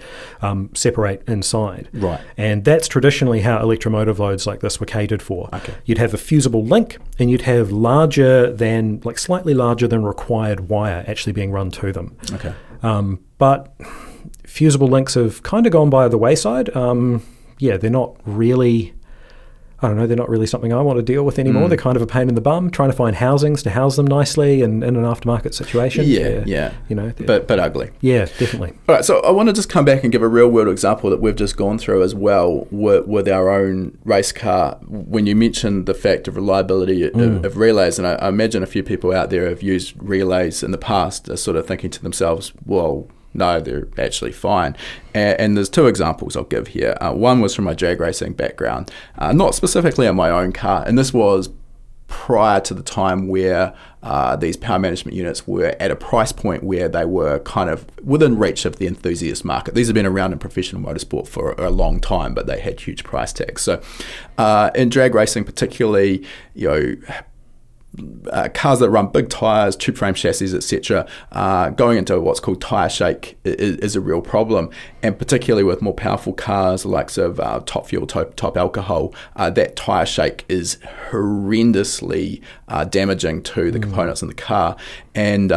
separate inside. And that's traditionally how electromotive loads like this were catered for. You'd have a fusible link and you'd have slightly larger than required wire actually being run to them. But fusible links have kind of gone by the wayside. They're not really, they're not really something I want to deal with anymore. They're kind of a pain in the bum, trying to find housings to house them nicely and in an aftermarket situation. But ugly. Yeah, definitely. All right, so I want to just come back and give a real world example that we've just gone through as well with our own race car. When you mentioned the fact of reliability of relays, and I imagine a few people out there have used relays in the past are sort of thinking to themselves, well, no, they're actually fine. And there's 2 examples I'll give here. One was from my drag racing background, not specifically on my own car, and this was prior to the time where these power management units were at a price point where they were kind of within reach of the enthusiast market. These have been around in professional motorsport for a long time, but they had huge price tags. So in drag racing particularly, cars that run big tyres, tube frame chassis, etc., going into what's called tyre shake is a real problem. And particularly with more powerful cars, the likes of top fuel, top alcohol, that tyre shake is horrendously damaging to the components in the car. And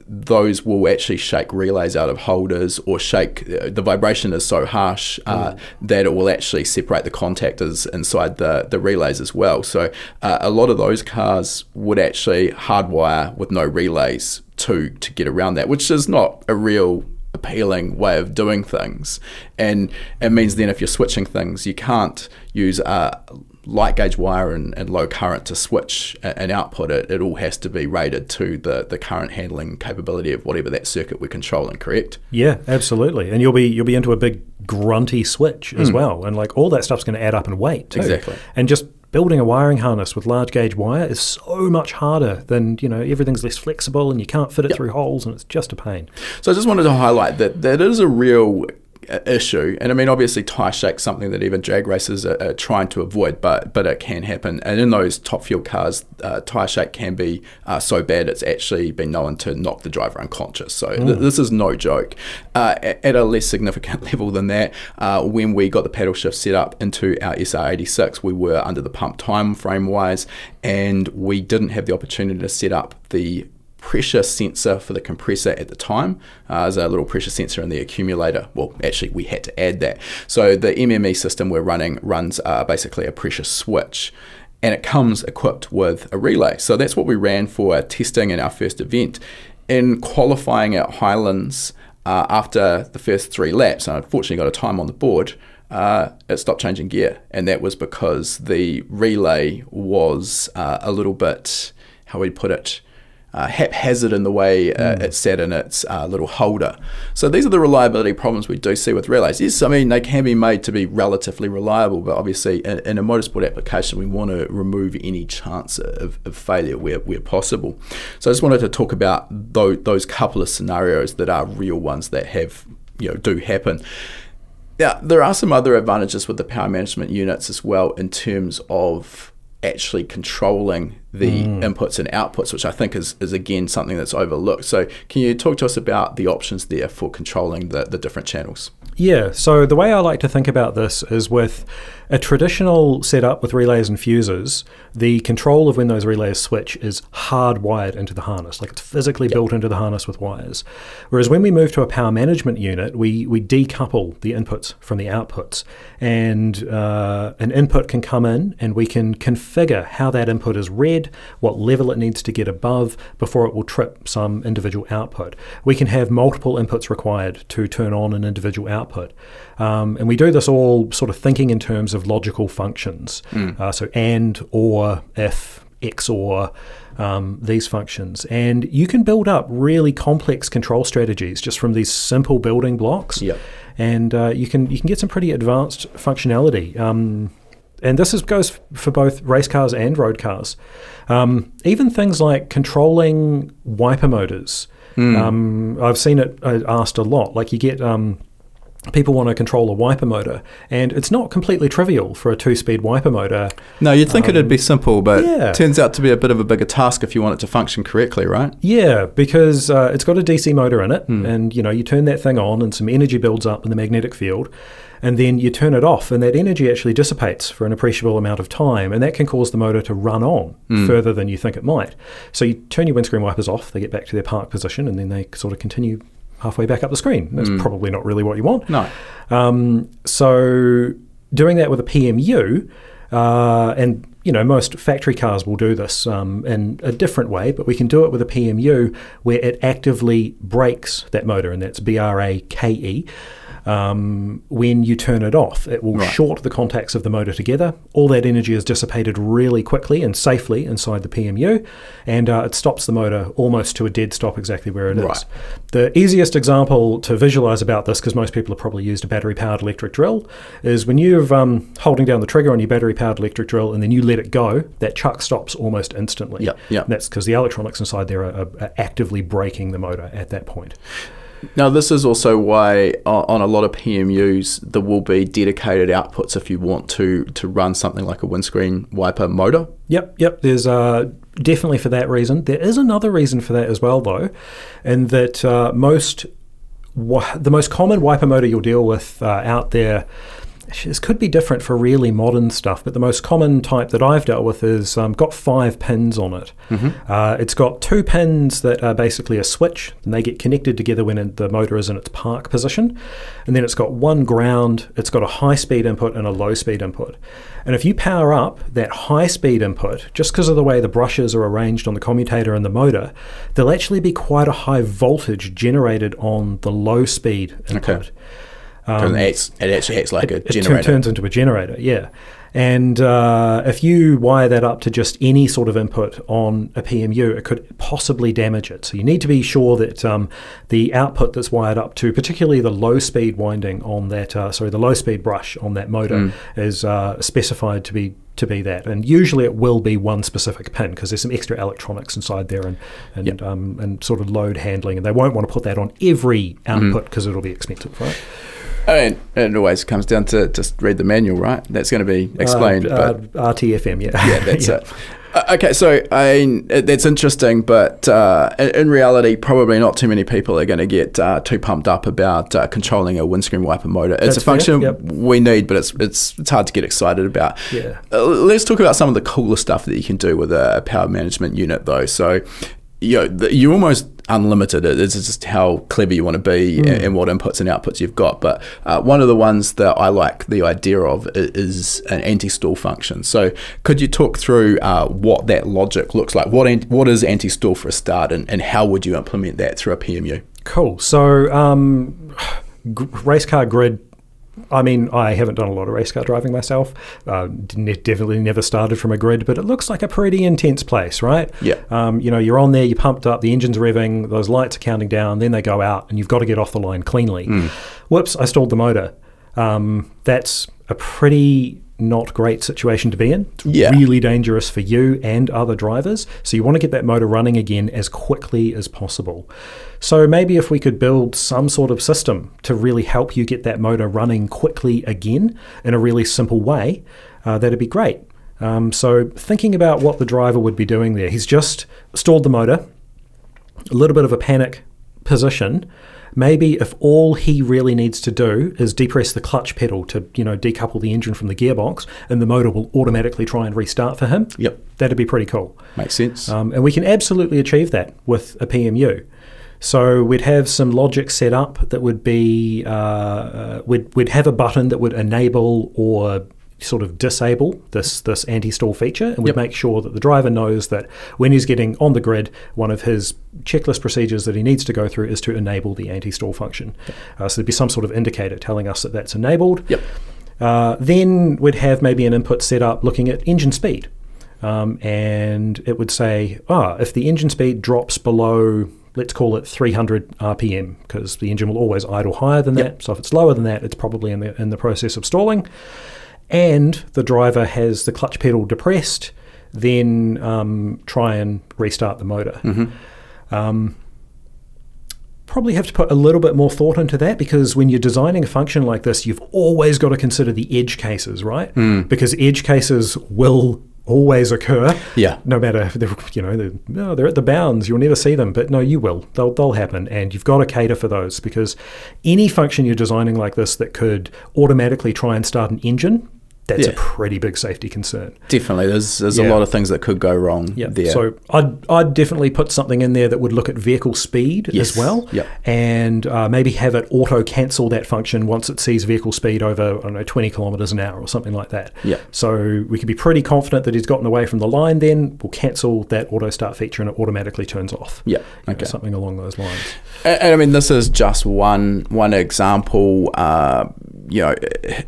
those will actually shake relays out of holders, or shake, the vibration is so harsh that it will actually separate the contactors inside the relays as well. So a lot of those cars would actually hardwire with no relays to get around that, which is not a real appealing way of doing things. And it means then if you're switching things, you can't use light gauge wire and low current to switch an output. It all has to be rated to the current handling capability of whatever that circuit we're controlling, correct? Yeah, absolutely. And you'll be into a big grunty switch as well, and like all that stuff's going to add up in weight too. Exactly. And just building a wiring harness with large gauge wire is so much harder than, everything's less flexible and you can't fit it through holes, and it's just a pain. So I just wanted to highlight that is a real issue, and I mean obviously tyre shake's something that even drag racers are trying to avoid, but it can happen. And in those top fuel cars, tyre shake can be so bad it's actually been known to knock the driver unconscious. So this is no joke. At a less significant level than that, when we got the paddle shift set up into our SR86, we were under the pump time frame wise, and we didn't have the opportunity to set up the pressure sensor for the compressor at the time. There's a little pressure sensor in the accumulator. Well, actually we had to add that. So the MME system we're running runs basically a pressure switch, and it comes equipped with a relay. So that's what we ran for testing in our first event. In qualifying at Highlands, after the first 3 laps, I unfortunately got a time on the board, it stopped changing gear, and that was because the relay was a little bit, how would you put it, haphazard in the way it sat in its little holder. So these are the reliability problems we do see with relays. Yes, I mean, they can be made to be relatively reliable, but obviously in a motorsport application, we want to remove any chance of failure where possible. So I just wanted to talk about those couple of scenarios that are real ones that do happen. Now, there are some other advantages with the power management units as well in terms of actually controlling the inputs and outputs, which I think is again something that's overlooked. So can you talk to us about the options there for controlling the different channels? Yeah, so the way I like to think about this is with a traditional setup with relays and fuses, the control of when those relays switch is hardwired into the harness, like it's physically built into the harness with wires. Whereas when we move to a power management unit, we decouple the inputs from the outputs, and an input can come in and we can configure how that input is read, what level it needs to get above before it will trip some individual output. We can have multiple inputs required to turn on an individual output. And we do this all sort of thinking in terms of logical functions. So and, or, if, XOR, these functions. And you can build up really complex control strategies just from these simple building blocks. And you can get some pretty advanced functionality. And this goes for both race cars and road cars. Even things like controlling wiper motors. I've seen it asked a lot. Like you get people want to control a wiper motor, and it's not completely trivial for a 2-speed wiper motor. No, you'd think it'd be simple, but it turns out to be a bit of a bigger task if you want it to function correctly, right? Yeah, because it's got a DC motor in it, and you turn that thing on and some energy builds up in the magnetic field, and then you turn it off, and that energy actually dissipates for an appreciable amount of time, and that can cause the motor to run on further than you think it might. So you turn your windscreen wipers off, they get back to their park position, and then they sort of continue halfway back up the screen. That's probably not really what you want. No. So doing that with a PMU, and most factory cars will do this in a different way, but we can do it with a PMU where it actively brakes that motor, and that's BRAKE. when you turn it off, it will short the contacts of the motor together. All that energy is dissipated really quickly and safely inside the PMU, and it stops the motor almost to a dead stop exactly where it is. The easiest example to visualize about this, because most people have probably used a battery-powered electric drill, is when you're holding down the trigger on your battery-powered electric drill and then you let it go, that chuck stops almost instantly. That's because the electronics inside there are actively braking the motor at that point. Now, this is also why on a lot of PMUs there will be dedicated outputs if you want to run something like a windscreen wiper motor. Yep. There's definitely for that reason. There is another reason for that as well, though, in that the most common wiper motor you'll deal with out there, this could be different for really modern stuff, but the most common type that I've dealt with is got 5 pins on it. It's got 2 pins that are basically a switch, and they get connected together when the motor is in its park position. And then it's got 1 ground, it's got a high-speed input and a low-speed input. And if you power up that high-speed input, just because of the way the brushes are arranged on the commutator and the motor, there'll actually be quite a high voltage generated on the low-speed input. It actually acts like a generator. It turns into a generator, yeah. And if you wire that up to just any sort of input on a PMU, it could possibly damage it. So you need to be sure that the output that's wired up to, particularly the low-speed winding on that, the low-speed brush on that motor is specified to be that. And usually it will be one specific pin because there's some extra electronics inside there and sort of load handling. And they won't want to put that on every output because it'll be expensive, right? I mean, it always comes down to just read the manual, right? That's going to be explained. But RTFM, yeah. Yeah, that's it. Okay, so that's interesting, but in reality, probably not too many people are going to get too pumped up about controlling a windscreen wiper motor. It's a function we need, but it's hard to get excited about. Yeah. Let's talk about some of the cooler stuff that you can do with a power management unit, though. So, you're almost unlimited. It's just how clever you want to be and what inputs and outputs you've got. But one of the ones that I like the idea of is an AntiStool function. So could you talk through what that logic looks like? What is AntiStool for a start, and how would you implement that through a PMU? Cool. So racecar grid, I mean, I haven't done a lot of race car driving myself. Definitely never started from a grid, but it looks like a pretty intense place, right? Yeah. You're on there, you're pumped up, the engine's revving, those lights are counting down, then they go out, and you've got to get off the line cleanly. Whoops, I stalled the motor. That's a pretty not great situation to be in. It's really dangerous for you and other drivers. So you want to get that motor running again as quickly as possible. So maybe if we could build some sort of system to really help you get that motor running quickly again in a really simple way, that'd be great. So thinking about what the driver would be doing there, he's just stalled the motor, a little bit of a panic position. Maybe if all he really needs to do is depress the clutch pedal to, decouple the engine from the gearbox, and the motor will automatically try and restart for him. Yep. That'd be pretty cool. Makes sense. And we can absolutely achieve that with a PMU. So we'd have some logic set up that would be, we'd have a button that would enable or sort of disable this AntiStool feature, and we'd make sure that the driver knows that when he's getting on the grid, one of his checklist procedures that he needs to go through is to enable the AntiStool function. So there'd be some sort of indicator telling us that that's enabled. Then we'd have maybe an input set up looking at engine speed, and it would say, if the engine speed drops below, let's call it 300 RPM, because the engine will always idle higher than that. So if it's lower than that, it's probably in the process of stalling. And the driver has the clutch pedal depressed, then try and restart the motor. Probably have to put a little bit more thought into that, because when you're designing a function like this, you've always got to consider the edge cases, right? Because edge cases will always occur. No matter, they're at the bounds, you'll never see them, but no, you will. They'll happen, and you've got to cater for those, because any function you're designing like this that could automatically try and start an engine, that's a pretty big safety concern. Definitely, there's a lot of things that could go wrong there. So I'd definitely put something in there that would look at vehicle speed as well, and maybe have it auto cancel that function once it sees vehicle speed over, I don't know, 20 kilometers an hour or something like that. So we could be pretty confident that he's gotten away from the line. Then we'll cancel that auto start feature and it automatically turns off. Something along those lines. And I mean, this is just one example. You know,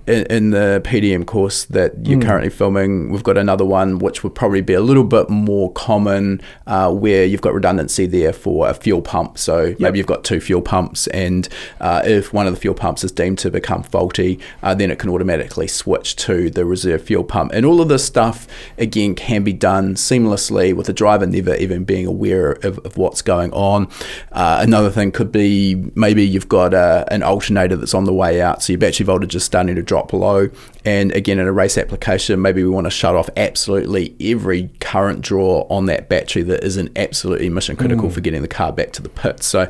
in the PDM course that you're currently filming, we've got another one which would probably be a little bit more common, where you've got redundancy there for a fuel pump. So maybe you've got 2 fuel pumps, and if one of the fuel pumps is deemed to become faulty, then it can automatically switch to the reserve fuel pump. And all of this stuff, again, can be done seamlessly with the driver never even being aware of what's going on. Another thing could be maybe you've got an alternator that's on the way out, so your battery voltage is starting to drop low, and again, in a race application, maybe we want to shut off absolutely every current draw on that battery that isn't absolutely mission critical for getting the car back to the pit. So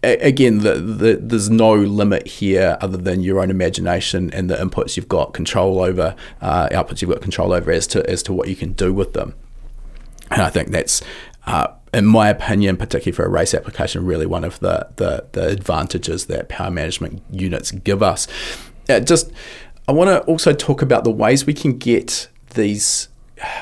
again, there's no limit here other than your own imagination and the inputs you've got control over, outputs you've got control over as to what you can do with them. And I think that's in my opinion, particularly for a race application, really one of the advantages that power management units give us. I want to also talk about the ways we can get these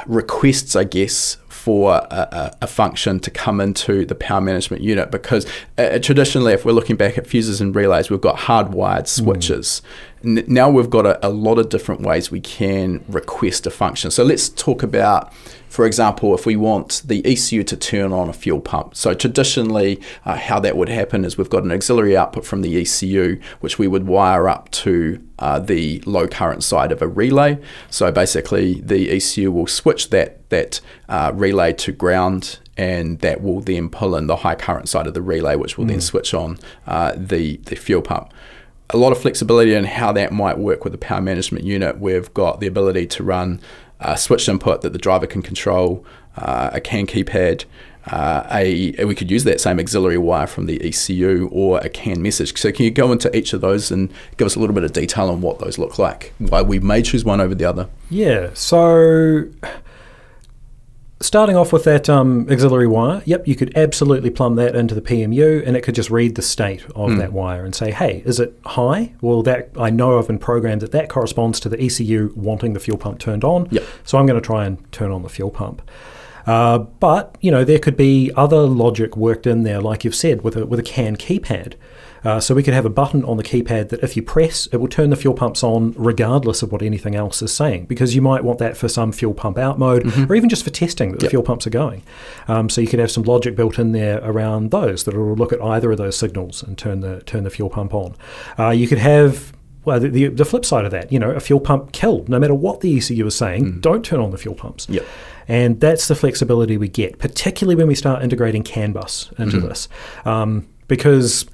requests, I guess, for a function to come into the power management unit, because traditionally, if we're looking back at fuses and relays, we've got hardwired switches. Now we've got a lot of different ways we can request a function. So let's talk about, for example, if we want the ECU to turn on a fuel pump. So traditionally, how that would happen is we've got an auxiliary output from the ECU, which we would wire up to the low current side of a relay. So basically, the ECU will switch that relay to ground, and that will then pull in the high current side of the relay, which will then switch on the fuel pump. A lot of flexibility in how that might work with the power management unit. We've got the ability to run a switch input that the driver can control, a CanKeypad, we could use that same auxiliary wire from the ECU, or a CAN message. So can you go into each of those and give us a little bit of detail on what those look like, why we may choose one over the other? Yeah, so starting off with that auxiliary wire, you could absolutely plumb that into the PMU, and it could just read the state of that wire and say, hey, is it high? Well, that I know I've been programmed that corresponds to the ECU wanting the fuel pump turned on, so I'm going to try and turn on the fuel pump. But, you know, there could be other logic worked in there, like you've said, with a CanKeypad. So we could have a button on the keypad that if you press, it will turn the fuel pumps on regardless of what anything else is saying, because you might want that for some fuel pump out mode, or even just for testing that the fuel pumps are going. So you could have some logic built in there around those that will look at either of those signals and turn the fuel pump on. You could have, well, the flip side of that, you know, a fuel pump kill. No matter what the ECU is saying, don't turn on the fuel pumps. And that's the flexibility we get, particularly when we start integrating CAN bus into this. Because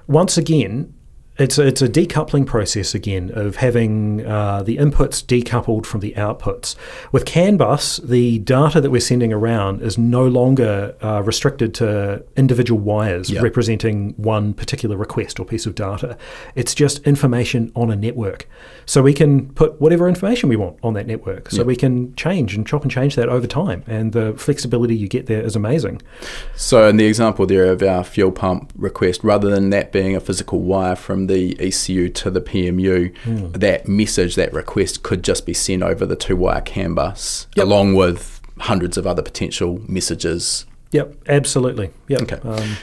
once again, it's a decoupling process again of having the inputs decoupled from the outputs. With CAN bus, the data that we're sending around is no longer restricted to individual wires representing one particular request or piece of data. It's just information on a network. So we can put whatever information we want on that network. So we can change and chop and change that over time. And the flexibility you get there is amazing. So in the example there of our fuel pump request, rather than that being a physical wire from the ECU to the PMU, that message, that request could just be sent over the 2-wire CAN bus, along with hundreds of other potential messages. Absolutely. Okay.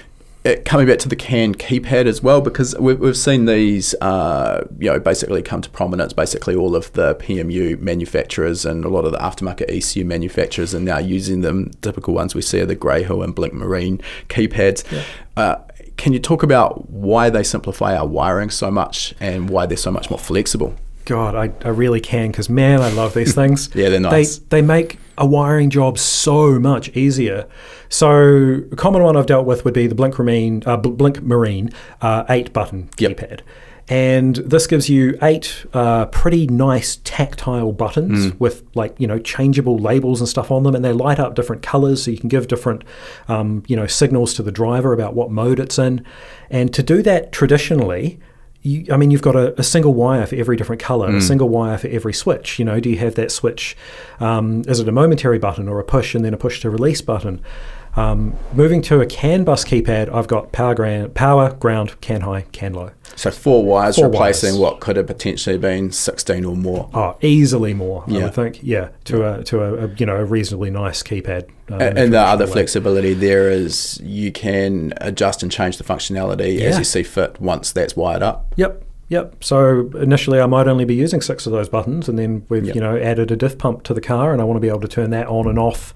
Coming back to the CanKeypad as well, because we've seen these, basically come to prominence. Basically, all of the PMU manufacturers and a lot of the aftermarket ECU manufacturers are now using them. Typical ones we see are the Greyhill and Blink Marine keypads. Can you talk about why they simplify our wiring so much and why they're so much more flexible? God, I really can, because man, I love these things. They're nice. They make a wiring job so much easier. So a common one I've dealt with would be the Blink Marine 8-button keypad. And this gives you 8 pretty nice tactile buttons with, like, you know, changeable labels and stuff on them, and they light up different colors, so you can give different signals to the driver about what mode it's in. And to do that traditionally, you've got a single wire for every different color, a single wire for every switch. Do you have that switch? Is it a momentary button or a push and then a push to release button? Moving to a CAN bus keypad, I've got power, ground, CAN high, CAN low. So 4 wires replacing what could have potentially been 16 or more. Oh, easily more, I would think. Yeah, to a reasonably nice keypad. And the other flexibility there is you can adjust and change the functionality as you see fit once that's wired up. Yep. So initially I might only be using 6 of those buttons, and then we've added a diff pump to the car, and I want to be able to turn that on and off.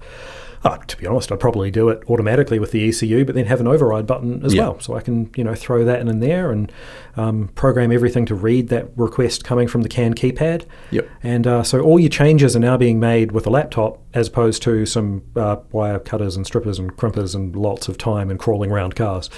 To be honest, I'd probably do it automatically with the ECU, but then have an override button as well. So I can, throw that in there and program everything to read that request coming from the CanKeypad. And so all your changes are now being made with a laptop, as opposed to some wire cutters and strippers and crimpers and lots of time and crawling around cars.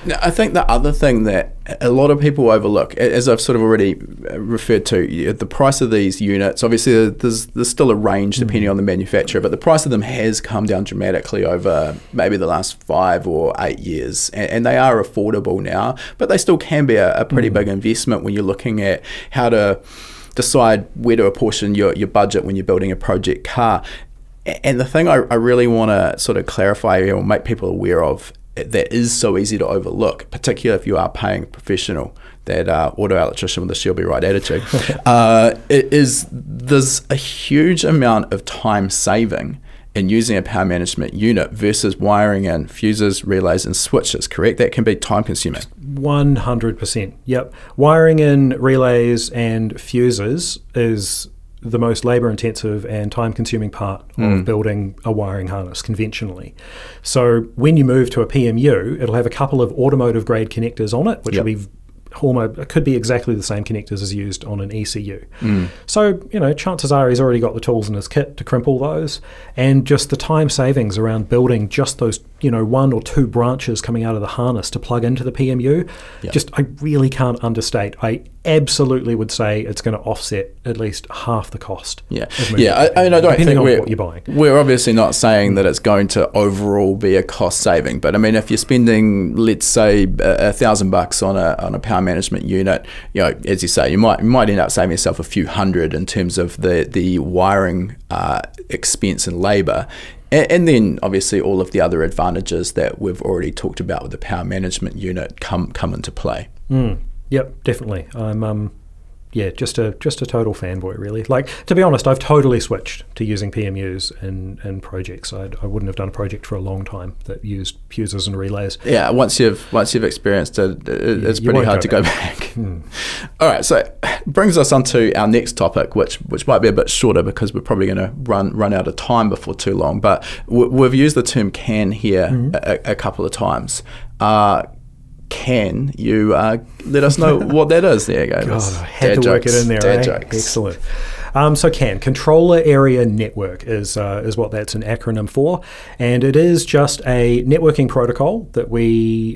Now, I think the other thing that a lot of people overlook, as I've sort of already referred to, the price of these units, obviously there's still a range depending on the manufacturer, but the price of them has come down dramatically over maybe the last 5 or 8 years, and they are affordable now, but they still can be a pretty big investment when you're looking at how to decide where to apportion your budget when you're building a project car. And the thing I really want to sort of clarify or make people aware of that is so easy to overlook, particularly if you are paying a professional, that auto electrician with a she'll be right attitude, there's a huge amount of time saving in using a power management unit versus wiring in fuses, relays and switches, correct? That can be time consuming. 100%, yep. Wiring in relays and fuses is the most labor intensive and time consuming part of building a wiring harness conventionally. So when you move to a PMU, it'll have a couple of automotive grade connectors on it, which will be could be exactly the same connectors as used on an ECU. So, chances are he's already got the tools in his kit to crimp all those, and just the time savings around building just those, 1 or 2 branches coming out of the harness to plug into the PMU, I really can't understate. I absolutely would say it's going to offset at least half the cost. I don't think what you're buying. We're obviously not saying that it's going to overall be a cost saving, but I mean, if you're spending, let's say, $1,000 on a power management unit, as you say, you might end up saving yourself a few hundred in terms of the wiring expense and labor. And then obviously all of the other advantages that we've already talked about with the power management unit come into play. Yep, definitely. I'm just a total fanboy, really. Like, to be honest, I've totally switched to using PMUs in projects. I wouldn't have done a project for a long time that used fuses and relays. Yeah, once you've experienced it, it's pretty hard to go back. All right, so brings us on to our next topic, which might be a bit shorter because we're probably going to run out of time before too long. But we've used the term CAN here a couple of times. Can you let us know what that is? There you go. God, I had to work it in there. Excellent. So CAN, Controller Area Network, is what that's an acronym for, and it is just a networking protocol that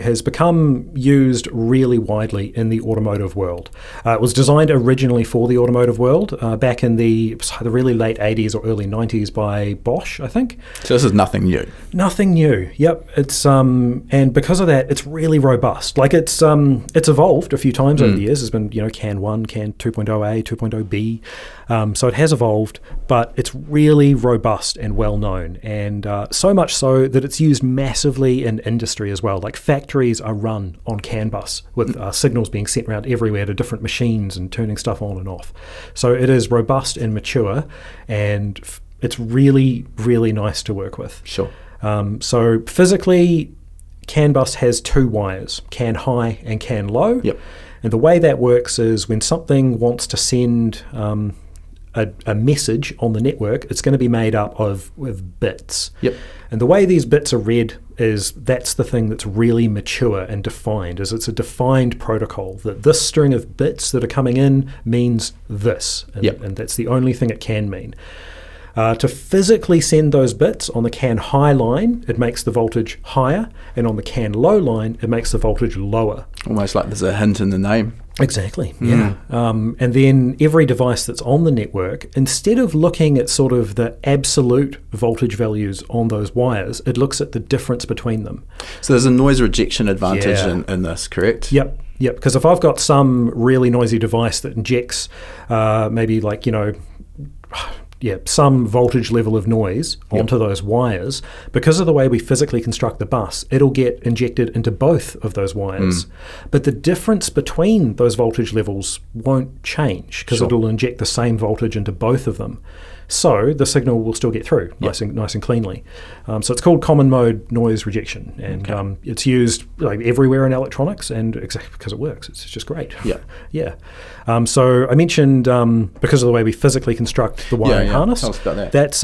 has become used really widely in the automotive world. It was designed originally for the automotive world back in the really late 80s or early 90s by Bosch, I think. So this is nothing new. Nothing new. Yep. It's and because of that, it's really robust. Like it's evolved a few times over the years. There's been CAN 1, CAN 2.0A, 2.0B. So it has evolved, but it's really robust and well known, and so much so that it's used massively in industry as well. Like factories are run on CAN bus with signals being sent around everywhere to different machines and turning stuff on and off. So it is robust and mature, and it's really, really nice to work with. Sure. So physically, CAN bus has 2 wires, CAN high and CAN low. Yep. And the way that works is when something wants to send a message on the network, it's going to be made up with bits. Yep. And the way these bits are read that's the thing that's really mature and defined, is it's a defined protocol that this string of bits that are coming in means this, and that's the only thing it can mean. To physically send those bits on the CAN high line, it makes the voltage higher, and on the CAN low line, it makes the voltage lower. Almost like there's a hint in the name. Exactly, yeah. And then every device that's on the network, instead of looking at sort of the absolute voltage values on those wires, it looks at the difference between them. So there's a noise rejection advantage in this, correct? Yep. Yep, because if I've got some really noisy device that injects maybe like, some voltage level of noise onto those wires, because of the way we physically construct the bus, it'll get injected into both of those wires. But the difference between those voltage levels won't change because it'll inject the same voltage into both of them. So the signal will still get through nice and cleanly. So it's called common mode noise rejection, and it's used like everywhere in electronics, and exactly because it works, it's just great. So I mentioned because of the way we physically construct the wiring harness. Tell us about that. That's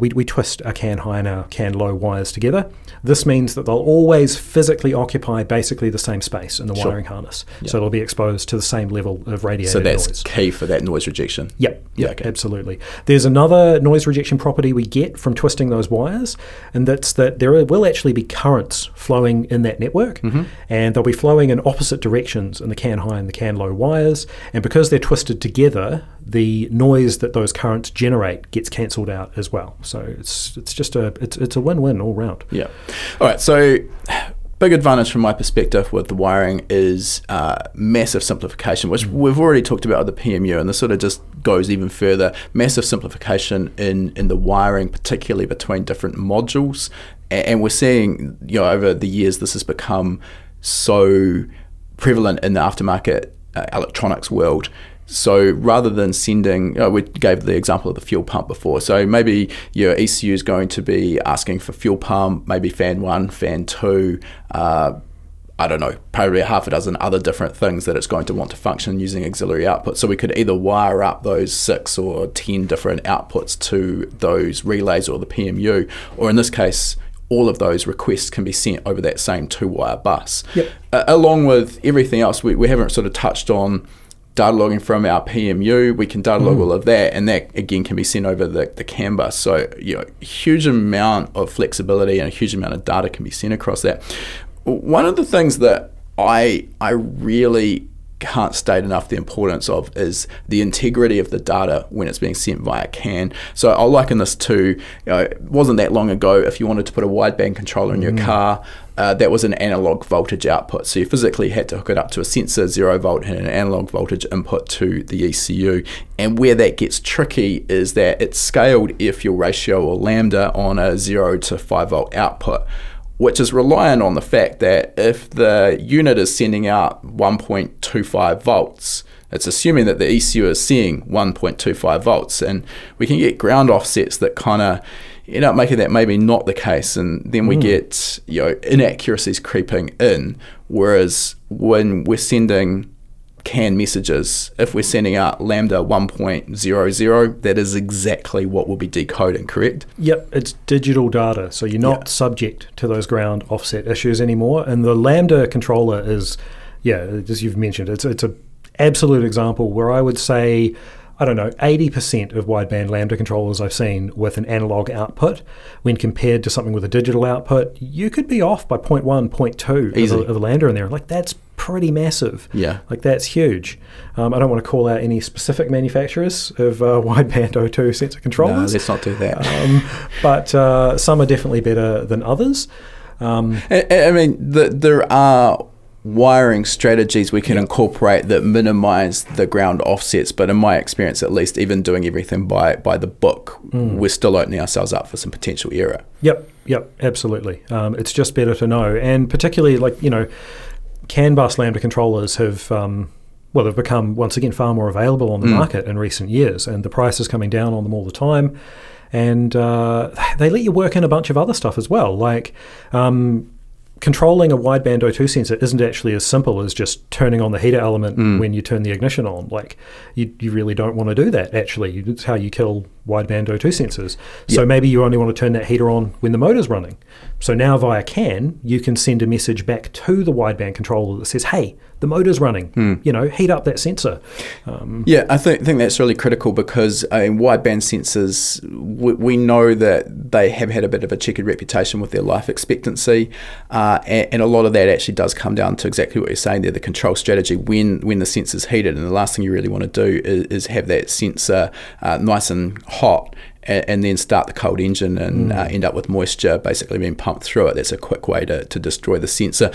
we twist our CAN high and our CAN low wires together. This means that they'll always physically occupy basically the same space in the wiring harness. So they'll be exposed to the same level of radiated noise. So that's key for that noise rejection. Absolutely. There's another noise rejection property we get from twisting those wires, and that's that there will actually be currents flowing in that network, and they'll be flowing in opposite directions in the CAN high and the CAN low wires, and because they're twisted together, the noise that those currents generate gets cancelled out as well. So it's just it's a win-win all round. All right, so big advantage from my perspective with the wiring is massive simplification, which we've already talked about with the PMU, and this sort of just goes even further. Massive simplification in the wiring, particularly between different modules, and we're seeing, over the years, this has become so prevalent in the aftermarket electronics world. So rather than sending, we gave the example of the fuel pump before. So maybe your ECU is going to be asking for fuel pump, maybe fan 1, fan 2, I don't know, probably half a dozen other different things that it's going to want to function using auxiliary output. So we could either wire up those 6 or 10 different outputs to those relays or the PMU, or in this case, all of those requests can be sent over that same 2-wire bus. Along with everything else, we haven't sort of touched on data logging from our PMU. We can data log all of that, and that again can be sent over the CAN bus. So a huge amount of flexibility and a huge amount of data can be sent across that. One of the things that I really can't state enough the importance of is the integrity of the data when it's being sent via CAN. So I'll liken this to, it wasn't that long ago, if you wanted to put a wideband controller in your car, that was an analog voltage output. So you physically had to hook it up to a sensor, 0 volt, and an analog voltage input to the ECU. And where that gets tricky is that it's scaled air fuel ratio, or lambda, on a 0 to 5 volt output, which is reliant on the fact that if the unit is sending out 1.25 volts, it's assuming that the ECU is seeing 1.25 volts. And we can get ground offsets that kind of end up making that maybe not the case. And then we get inaccuracies creeping in. Whereas when we're sending CAN messages, if we're sending out lambda 1.00, that is exactly what we'll be decoding, correct? Yep, it's digital data, so you're not subject to those ground offset issues anymore. And the lambda controller is, as you've mentioned, it's an absolute example where I would say, 80% of wideband lambda controllers I've seen with an analog output, when compared to something with a digital output, you could be off by 0.1, 0.2 of a lambda in there. Like, that's pretty massive. Like, that's huge. I don't want to call out any specific manufacturers of wideband O2 sensor controllers. No, let's not do that. But some are definitely better than others. I mean, there are wiring strategies we can incorporate that minimize the ground offsets, but in my experience, at least, even doing everything by the book, we're still opening ourselves up for some potential error. Yep, absolutely. It's just better to know, and particularly CAN bus lambda controllers have they've become once again far more available on the market in recent years, and the price is coming down on them all the time. And they let you work in a bunch of other stuff as well, like controlling a wideband O2 sensor isn't actually as simple as just turning on the heater element when you turn the ignition on. Like, you really don't want to do that, actually. It's how you kill wideband O2 sensors. So maybe you only want to turn that heater on when the motor's running. So now via CAN, you can send a message back to the wideband controller that says, hey, the motor's running, heat up that sensor. I think that's really critical, because wideband sensors, we know that they have had a bit of a checkered reputation with their life expectancy, and a lot of that actually does come down to exactly what you're saying there, the control strategy when the sensor's heated, and the last thing you really want to do is have that sensor nice and hot and then start the cold engine and end up with moisture basically being pumped through it. That's a quick way to destroy the sensor.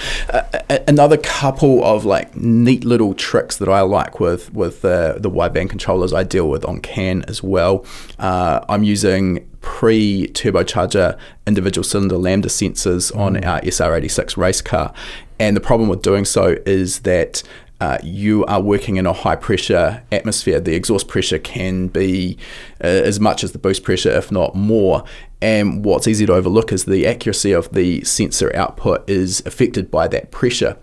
Another couple of like neat little tricks that I like with the wideband controllers I deal with on CAN as well. I'm using pre-turbocharger individual cylinder lambda sensors on our SR86 race car, and the problem with doing so is that you are working in a high pressure atmosphere. The exhaust pressure can be as much as the boost pressure, if not more. And what's easy to overlook is the accuracy of the sensor output is affected by that pressure.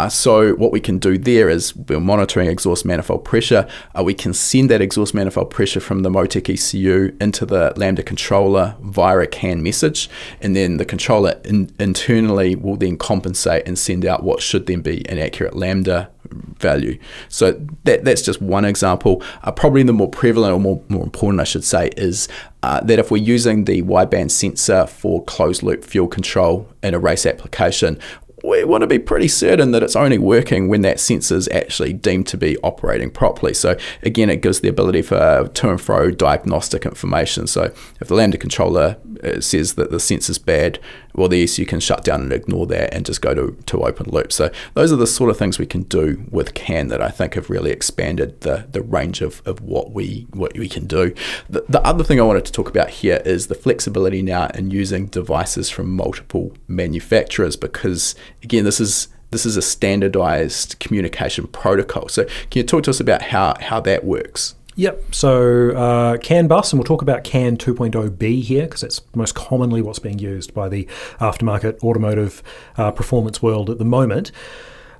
So what we can do there is we're monitoring exhaust manifold pressure. We can send that exhaust manifold pressure from the Motec ECU into the Lambda controller via a CAN message, and then the controller internally will then compensate and send out what should then be an accurate Lambda value. So that's just one example. Probably the more prevalent, or more important I should say, is that if we're using the wideband sensor for closed loop fuel control in a race application, we want to be pretty certain that it's only working when that sensor is actually deemed to be operating properly. So again, it gives the ability for to and fro diagnostic information. So if the Lambda controller says that the sensor's bad, well, the ECU can shut down and ignore that and just go to open loop. So those are the sort of things we can do with CAN that I think have really expanded the range of what we can do. The other thing I wanted to talk about here is the flexibility now in using devices from multiple manufacturers, because again, this is a standardized communication protocol. So can you talk to us about how that works? Yep, so CAN bus, and we'll talk about CAN 2.0B here because that's most commonly what's being used by the aftermarket automotive performance world at the moment,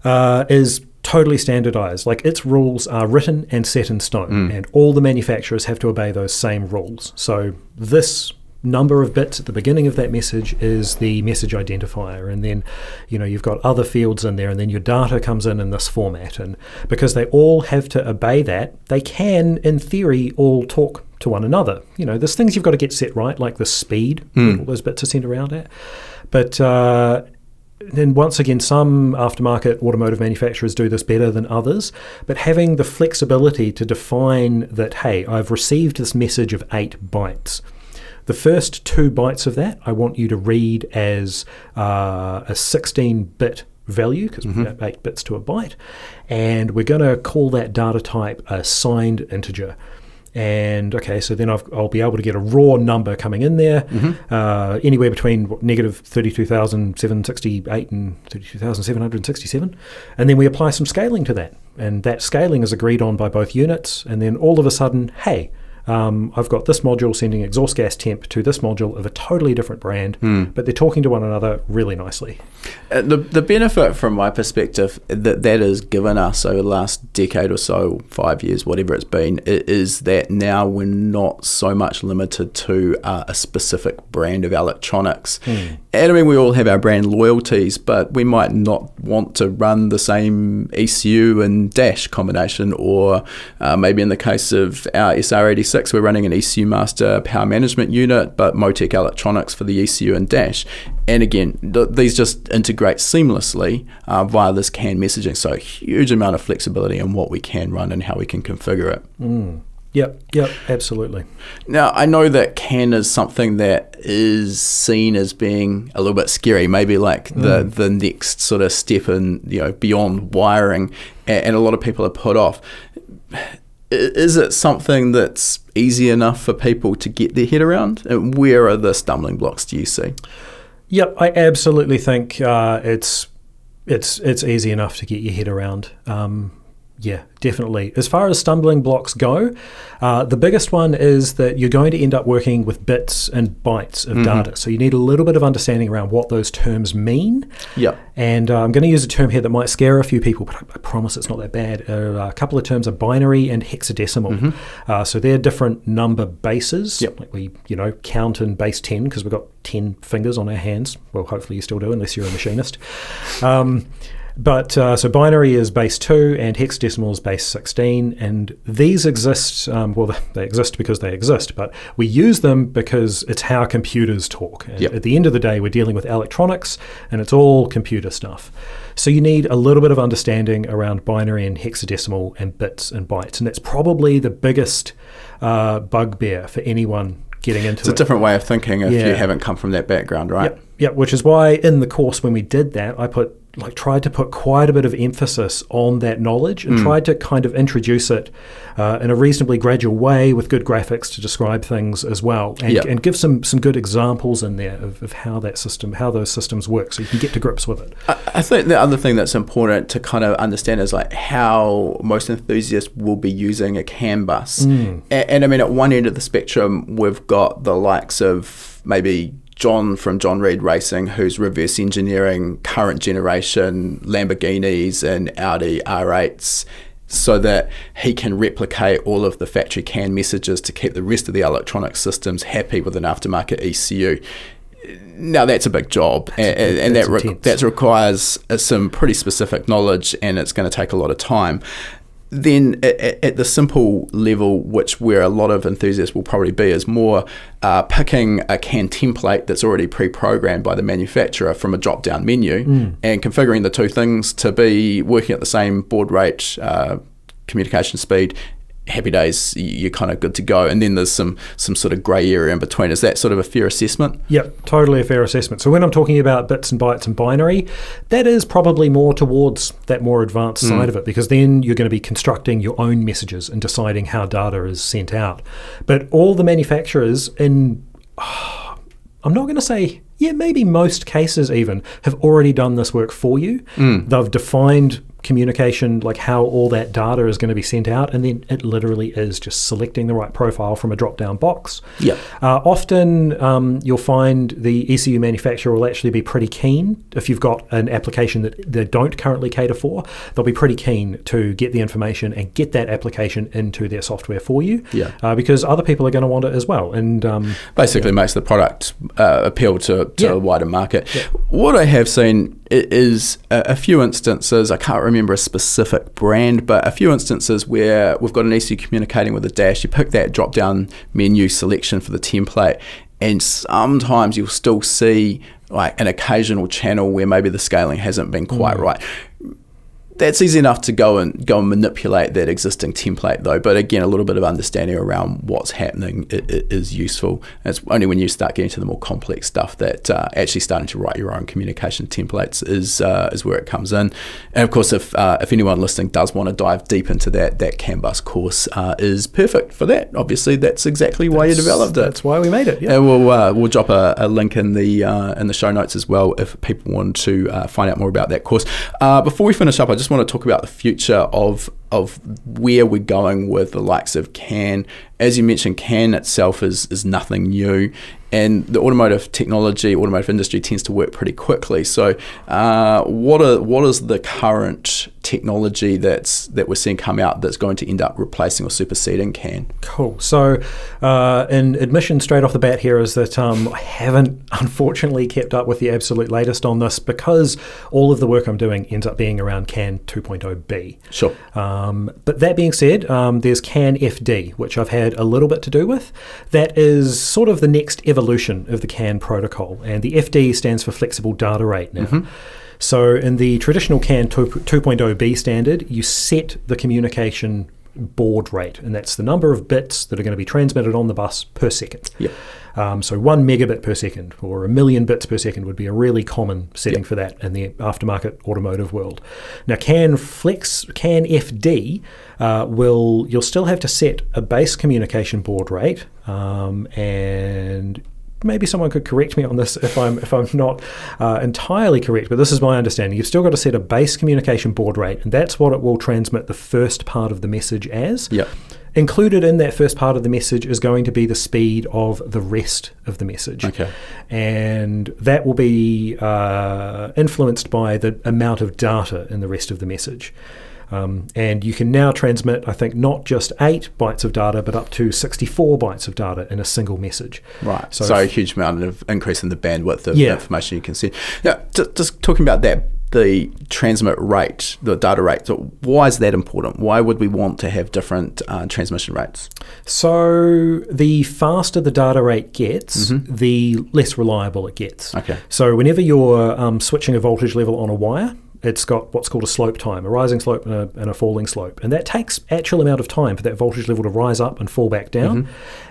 is totally standardized. Like, its rules are written and set in stone, and all the manufacturers have to obey those same rules. So this number of bits at the beginning of that message is the message identifier, and then you've got other fields in there, and then your data comes in this format, and because they all have to obey that, they can in theory all talk to one another. There's things you've got to get set right, like the speed all those bits are sent around at, but then once again, some aftermarket automotive manufacturers do this better than others, but having the flexibility to define that, hey, I've received this message of 8 bytes. The first 2 bytes of that I want you to read as a 16-bit value, because we've got 8 bits to a byte, and we're going to call that data type a signed integer. And okay, so then I'll be able to get a raw number coming in there, anywhere between negative 32,768 and 32,767, and then we apply some scaling to that, and that scaling is agreed on by both units, and then all of a sudden, hey, I've got this module sending exhaust gas temp to this module of a totally different brand, but they're talking to one another really nicely. The benefit from my perspective that has given us over the last decade or so, 5 years, whatever it's been, is that now we're not so much limited to a specific brand of electronics. And I mean, we all have our brand loyalties, but we might not want to run the same ECU and dash combination, or maybe in the case of our SR86, we're running an ECU master power management unit, but Motec electronics for the ECU and dash. And again, these just integrate seamlessly via this CAN messaging. So a huge amount of flexibility in what we can run and how we can configure it. Yep, absolutely. Now, I know that CAN is something that is seen as being a little bit scary, maybe like the next sort of step in, beyond wiring, and a lot of people are put off. Is it something that's easy enough for people to get their head around? And where are the stumbling blocks do you see? Yep, I absolutely think it's easy enough to get your head around. Yeah, definitely. As far as stumbling blocks go, the biggest one is that you're going to end up working with bits and bytes of data. So you need a little bit of understanding around what those terms mean. Yep. And I'm going to use a term here that might scare a few people, but I promise it's not that bad. A couple of terms are binary and hexadecimal. So they're different number bases. Yep. Like we, count in base 10 because we've got 10 fingers on our hands. Well, hopefully you still do, unless you're a machinist. But so binary is base 2 and hexadecimal is base 16, and these exist, well, they exist because they exist, but we use them because it's how computers talk. And at the end of the day, we're dealing with electronics, and it's all computer stuff. So you need a little bit of understanding around binary and hexadecimal and bits and bytes, and that's probably the biggest bugbear for anyone getting into it's a different way of thinking if you haven't come from that background, right? Yep, which is why in the course when we did that, I tried to put quite a bit of emphasis on that knowledge and tried to kind of introduce it in a reasonably gradual way with good graphics to describe things as well, and give some good examples in there of how those systems work, so you can get to grips with it. I think the other thing that's important to kind of understand is like how most enthusiasts will be using a CAN bus, and I mean at one end of the spectrum we've got the likes of maybe John from John Reed Racing, who's reverse engineering current generation Lamborghinis and Audi R8s so that he can replicate all of the factory CAN messages to keep the rest of the electronic systems happy with an aftermarket ECU. Now that's a big job, and that requires some pretty specific knowledge, and it's going to take a lot of time. Then at the simple level, where a lot of enthusiasts will probably be, is more picking a CAN template that's already pre-programmed by the manufacturer from a drop-down menu and configuring the two things to be working at the same baud rate, communication speed. Happy days, you're kind of good to go. And then there's some sort of grey area in between. Is that sort of a fair assessment? Yep, totally a fair assessment. So when I'm talking about bits and bytes and binary, that is probably more towards that more advanced side of it, because then you're going to be constructing your own messages and deciding how data is sent out. But all the manufacturers I'm not going to say, maybe most cases even, have already done this work for you. They've defined communication, like how all that data is going to be sent out, and then it literally is just selecting the right profile from a drop-down box. Often you'll find the ECU manufacturer will actually be pretty keen, if you've got an application that they don't currently cater for, they'll be pretty keen to get the information and get that application into their software for you, because other people are going to want it as well. And basically makes the product appeal to a wider market. What I have seen is a few instances, I can't remember a specific brand, but a few instances where we've got an ECU communicating with a dash, you pick that drop down menu selection for the template, and sometimes you'll still see like an occasional channel where maybe the scaling hasn't been quite right. That's easy enough to go and manipulate that existing template though, but again, a little bit of understanding around what's happening is useful. It's only when you start getting to the more complex stuff that actually starting to write your own communication templates is where it comes in. And of course, if anyone listening does want to dive deep into that CAN bus course, is perfect for that. Obviously, that's exactly why you developed it. That's why we made it. And we'll drop a link in the show notes as well if people want to find out more about that course. Before we finish up, I just want to talk about the future of where we're going with the likes of CAN. As you mentioned, CAN itself is nothing new, and the automotive industry tends to work pretty quickly. So what is the current technology that we're seeing come out that's going to end up replacing or superseding CAN? Cool. So an admission straight off the bat here is that I haven't unfortunately kept up with the absolute latest on this, because all of the work I'm doing ends up being around CAN 2.0B. Sure. But that being said, there's CAN FD, which I've had a little bit to do with. That is sort of the next evolution of the CAN protocol, and the FD stands for flexible data rate now. So in the traditional CAN 2.0B standard, you set the communication baud rate, and that's the number of bits that are going to be transmitted on the bus per second. So 1 megabit per second or 1 million bits per second would be a really common setting for that in the aftermarket automotive world. Now CAN FD you'll still have to set a base communication baud rate, and maybe someone could correct me on this if I'm not entirely correct, but this is my understanding. You've still got to set a base communication baud rate, and that's what it will transmit the first part of the message as. Included in that first part of the message is going to be the speed of the rest of the message. And that will be influenced by the amount of data in the rest of the message. And you can now transmit, I think, not just 8 bytes of data, but up to 64 bytes of data in a single message. Right. So a huge amount of increase in the bandwidth of information you can send. Now, just talking about that, the transmit rate, the data rate, so why is that important? Why would we want to have different transmission rates? So the faster the data rate gets, the less reliable it gets. So whenever you're switching a voltage level on a wire, it's got what's called a slope time, a rising slope and a falling slope. And that takes actual amount of time for that voltage level to rise up and fall back down.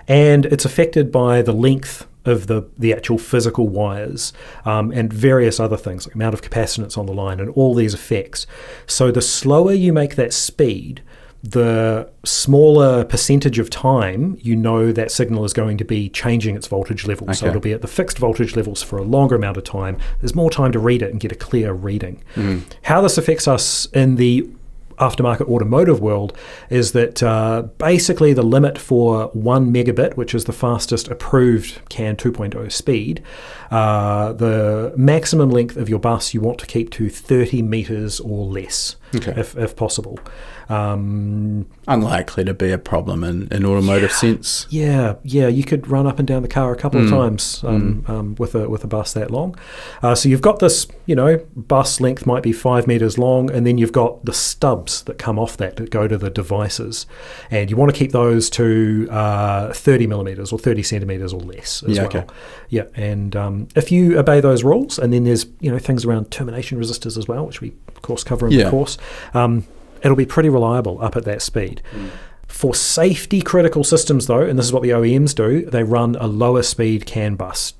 And it's affected by the length of the actual physical wires and various other things, like amount of capacitance on the line and all these effects. So the slower you make that speed, the smaller percentage of time you know that signal is going to be changing its voltage level. So it'll be at the fixed voltage levels for a longer amount of time. There's more time to read it and get a clear reading. How this affects us in the aftermarket automotive world is that basically the limit for 1 megabit, which is the fastest approved CAN 2.0 speed, the maximum length of your bus you want to keep to 30 meters or less, if possible. Unlikely to be a problem in automotive sense. Yeah, you could run up and down the car a couple of times with a bus that long. So you've got this, bus length might be 5 meters long, and then you've got the stubs that come off that go to the devices, and you want to keep those to 30 millimeters or 30 centimeters or less as well. Yeah, and if you obey those rules, and then there's things around termination resistors as well, which we of course cover in the course. It'll be pretty reliable up at that speed. For safety critical systems though, and this is what the OEMs do, they run a lower speed CAN bus.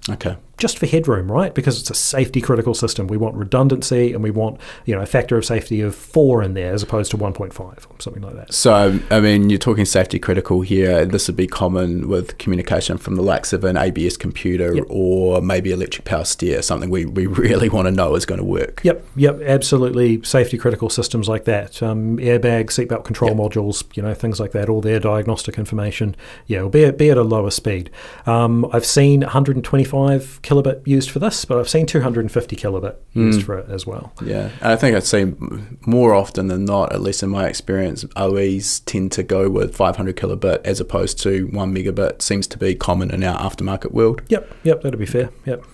Just for headroom, right? Because it's a safety critical system. We want redundancy, and we want a factor of safety of 4 in there as opposed to 1.5 or something like that. So, I mean, you're talking safety critical here. This would be common with communication from the likes of an ABS computer or maybe electric power steer, something we really want to know is going to work. Yep, absolutely. Safety critical systems like that. Airbag, seatbelt control modules, things like that, all their diagnostic information. Will be at a lower speed. I've seen 125 kilobit used for this, but I've seen 250 kilobit used for it as well. Yeah, and I think I'd say more often than not, at least in my experience, OEs tend to go with 500 kilobit as opposed to 1 megabit. Seems to be common in our aftermarket world. Yep, that'd be fair. Yep.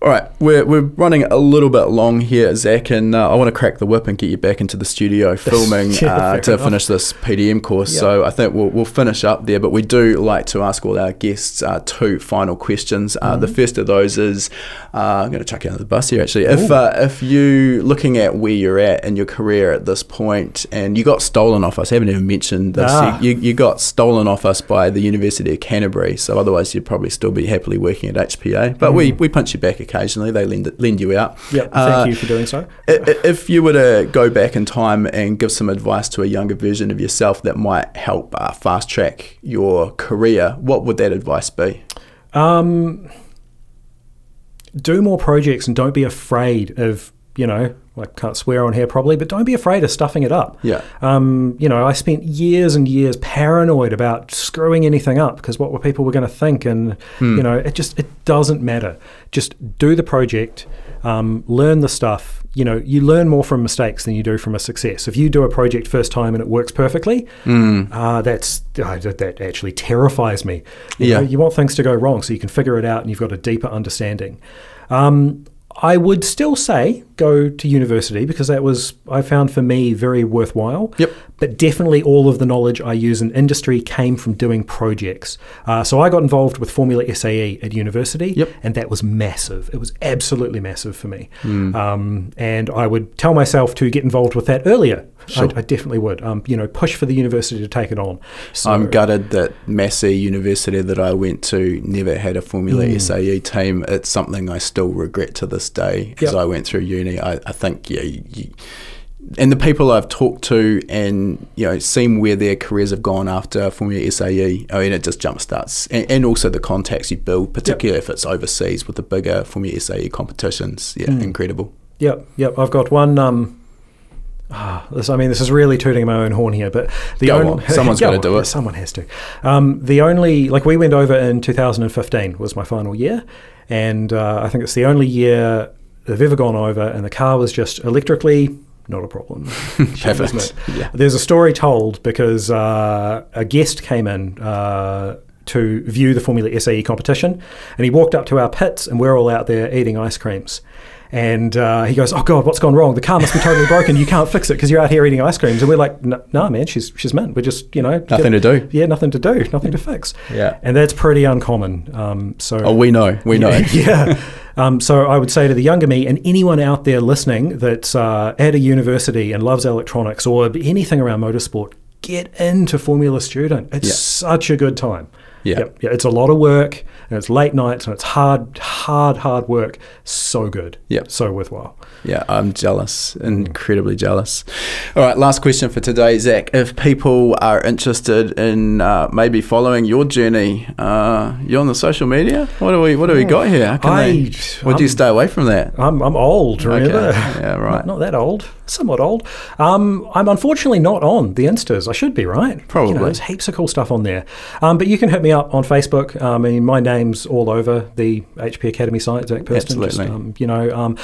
All right, we're running a little bit long here, Zac, and I want to crack the whip and get you back into the studio filming to finish this PDM course. So I think we'll finish up there, but we do like to ask all our guests 2 final questions. The first of those is, I'm going to chuck you under the bus here actually. If you looking at where you're at in your career at this point, and you got stolen off us, I haven't even mentioned this, you got stolen off us by the University of Canterbury, so otherwise you'd probably still be happily working at HPA, but we punch you back occasionally, they lend you out. Thank you for doing so. If you were to go back in time and give some advice to a younger version of yourself that might help fast track your career, what would that advice be? Do more projects and don't be afraid of, I can't swear on here probably, but don't be afraid of stuffing it up. I spent years and years paranoid about screwing anything up because what people were going to think, and it doesn't matter. Just do the project, learn the stuff. You learn more from mistakes than you do from a success. If you do a project first time and it works perfectly, that actually terrifies me. You want things to go wrong so you can figure it out and you've got a deeper understanding. I would still say go to university because that was, I found for me, very worthwhile. But definitely all of the knowledge I use in industry came from doing projects. So I got involved with Formula SAE at university, and that was massive. It was absolutely massive for me. And I would tell myself to get involved with that earlier. I definitely would. Push for the university to take it on. So, I'm gutted that Massey University that I went to never had a Formula SAE team. It's something I still regret to this day as I went through uni. I think, and the people I've talked to and, seen where their careers have gone after Formula SAE, I mean, it just jumpstarts. And also the contacts you build, particularly if it's overseas with the bigger Formula SAE competitions. Incredible. I've got one... this is really tooting my own horn here, but someone's got to do it. Someone has to. The only, we went over in 2015 was my final year, and I think it's the only year they've ever gone over, and the car was just electrically not a problem. Perfect. There's a story told because a guest came in to view the Formula SAE competition, and he walked up to our pits, and we're all out there eating ice creams. And he goes, "Oh God, what's gone wrong? The car must be totally broken. You can't fix it because you're out here eating ice creams." And we're like, "No, man, she's mint. We're just, nothing to do. Yeah, nothing to do, nothing to fix." And that's pretty uncommon. We know. So I would say to the younger me and anyone out there listening that's at a university and loves electronics or anything around motorsport, get into Formula Student. It's such a good time. Yeah, it's a lot of work, and it's late nights, and it's hard work. So good. Yeah. So worthwhile. Yeah, I'm jealous, incredibly jealous. All right, last question for today, Zac. If people are interested in maybe following your journey, you're on the social media? What do we got here? Do you stay away from that? I'm old, remember? Okay. Yeah, right. Not that old. Somewhat old. I'm unfortunately not on the Instas. I should be, right? Probably. There's heaps of cool stuff on there. But you can hit me up on Facebook. I mean, my name's all over the HP Academy site, Zac Perston. Absolutely.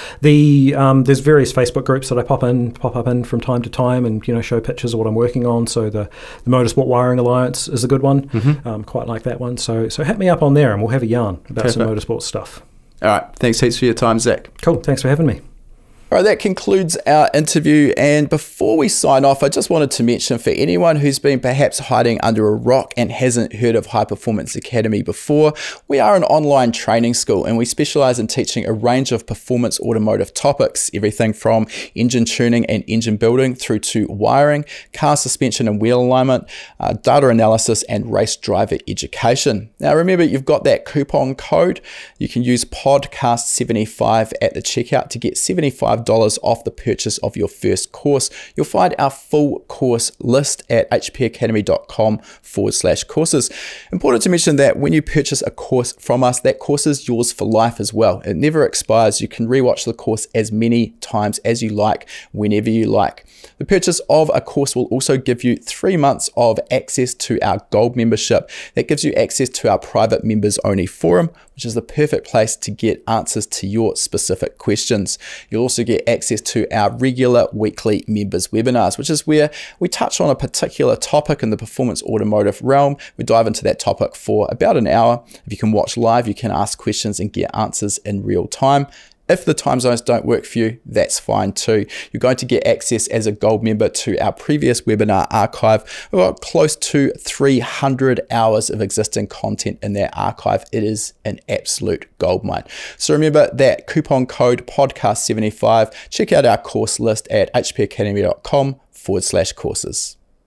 There's various Facebook groups that I pop up in from time to time, and show pictures of what I'm working on. So the Motorsport Wiring Alliance is a good one. Quite like that one. So hit me up on there, and we'll have a yarn about some motorsport stuff. All right. Thanks heaps for your time, Zac. Cool. Thanks for having me. All right, that concludes our interview. And before we sign off, I just wanted to mention, for anyone who's been perhaps hiding under a rock and hasn't heard of High Performance Academy before, we are an online training school, and we specialize in teaching a range of performance automotive topics, everything from engine tuning and engine building through to wiring, car suspension and wheel alignment, data analysis, and race driver education. Now, remember, you've got that coupon code. You can use podcast75 at the checkout to get $75 off the purchase of your first course. You'll find our full course list at hpacademy.com/courses. Important to mention that when you purchase a course from us, that course is yours for life as well. It never expires. You can rewatch the course as many times as you like, whenever you like. The purchase of a course will also give you 3 months of access to our Gold membership. That gives you access to our private members only forum, which is the perfect place to get answers to your specific questions. You'll also get access to our regular weekly members webinars, which is where we touch on a particular topic in the performance automotive realm. We dive into that topic for about an hour. If you can watch live, you can ask questions and get answers in real time. If the time zones don't work for you, that's fine too. You're going to get access as a Gold member to our previous webinar archive. We've got close to 300 hours of existing content in that archive. It is an absolute goldmine. So remember that coupon code podcast75. Check out our course list at hpacademy.com/courses.